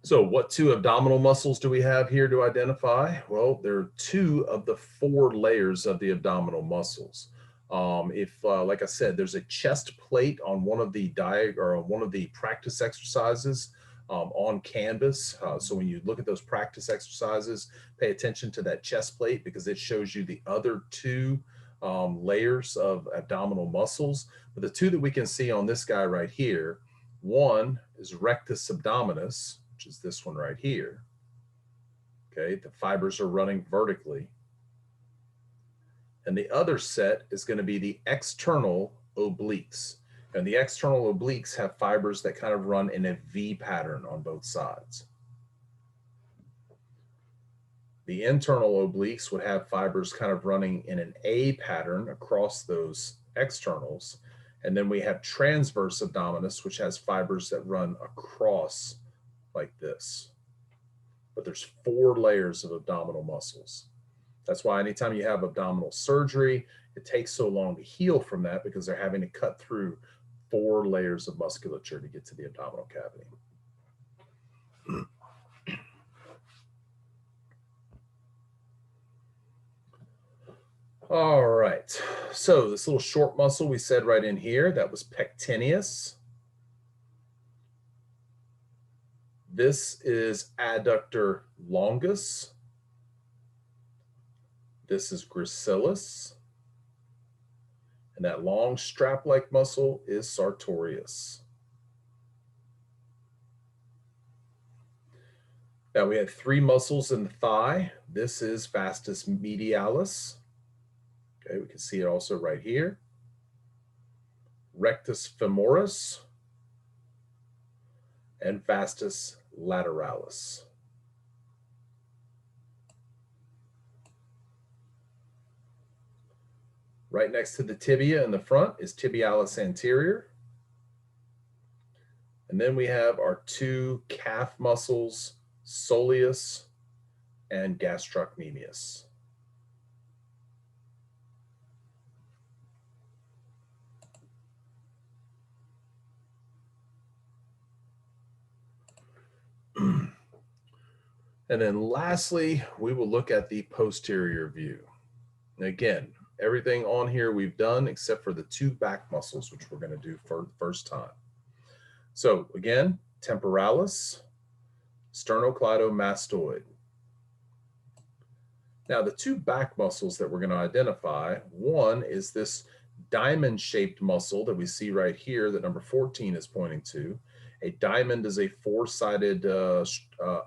So what two abdominal muscles do we have here to identify? Well, there are 2 of the 4 layers of the abdominal muscles. Like I said, there's a chest plate on one of the practice exercises on canvas. So when you look at those practice exercises, pay attention to that chest plate, because it shows you the other 2 layers of abdominal muscles. But the 2 that we can see on this guy right here, one is rectus abdominis, which is this one right here. Okay, the fibers are running vertically. And the other set is going to be the external obliques. And the external obliques have fibers that kind of run in a V pattern on both sides. The internal obliques would have fibers kind of running in an A pattern across those externals. And then we have transverse abdominis, which has fibers that run across like this. But there's 4 layers of abdominal muscles. That's why anytime you have abdominal surgery, it takes so long to heal from that, because they're having to cut through 4 layers of musculature to get to the abdominal cavity. All right, so this little short muscle we said right in here, that was pectineus. This is adductor longus. This is gracilis. And that long strap-like muscle is sartorius. Now we have 3 muscles in the thigh. This is vastus medialis. Okay, we can see it also right here. Rectus femoris and vastus lateralis. Right next to the tibia in the front is tibialis anterior. And then we have our 2 calf muscles, soleus and gastrocnemius. And then lastly, we will look at the posterior view. Again, everything on here we've done except for the 2 back muscles, which we're going to do for the first time. So again, temporalis, sternocleidomastoid. Now the 2 back muscles that we're going to identify, one is this diamond-shaped muscle that we see right here that number 14 is pointing to. A diamond is a 4-sided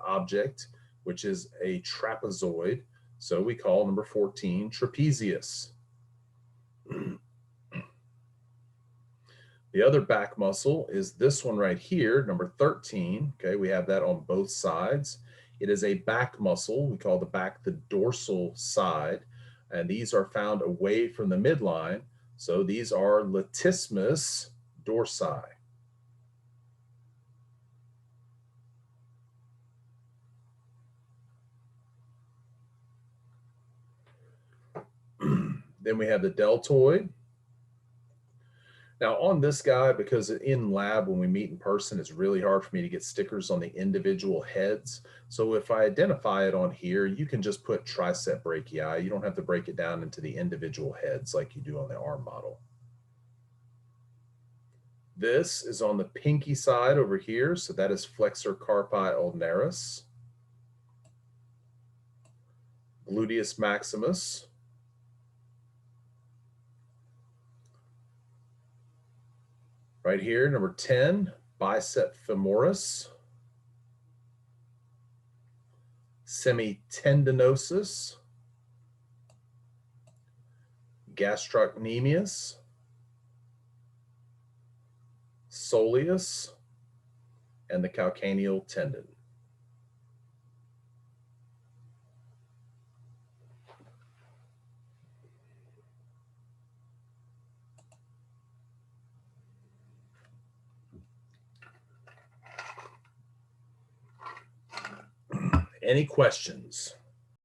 object, which is a trapezoid. So we call number 14 trapezius. The other back muscle is this one right here, number 13. Okay, we have that on both sides. It is a back muscle. We call the back the dorsal side, and these are found away from the midline. So these are latissimus dorsi. Then we have the deltoid. Now on this guy, because in lab, when we meet in person, it's really hard for me to get stickers on the individual heads. So if I identify it on here, you can just put Tricep Brachii. You don't have to break it down into the individual heads like you do on the arm model. This is on the pinky side over here. So that is Flexor carpi ulnaris. Gluteus maximus. Right here, number 10, Bicep Femoris. Semitendinosus. Gastrocnemius. Soleus. And the calcaneal tendon. Any questions?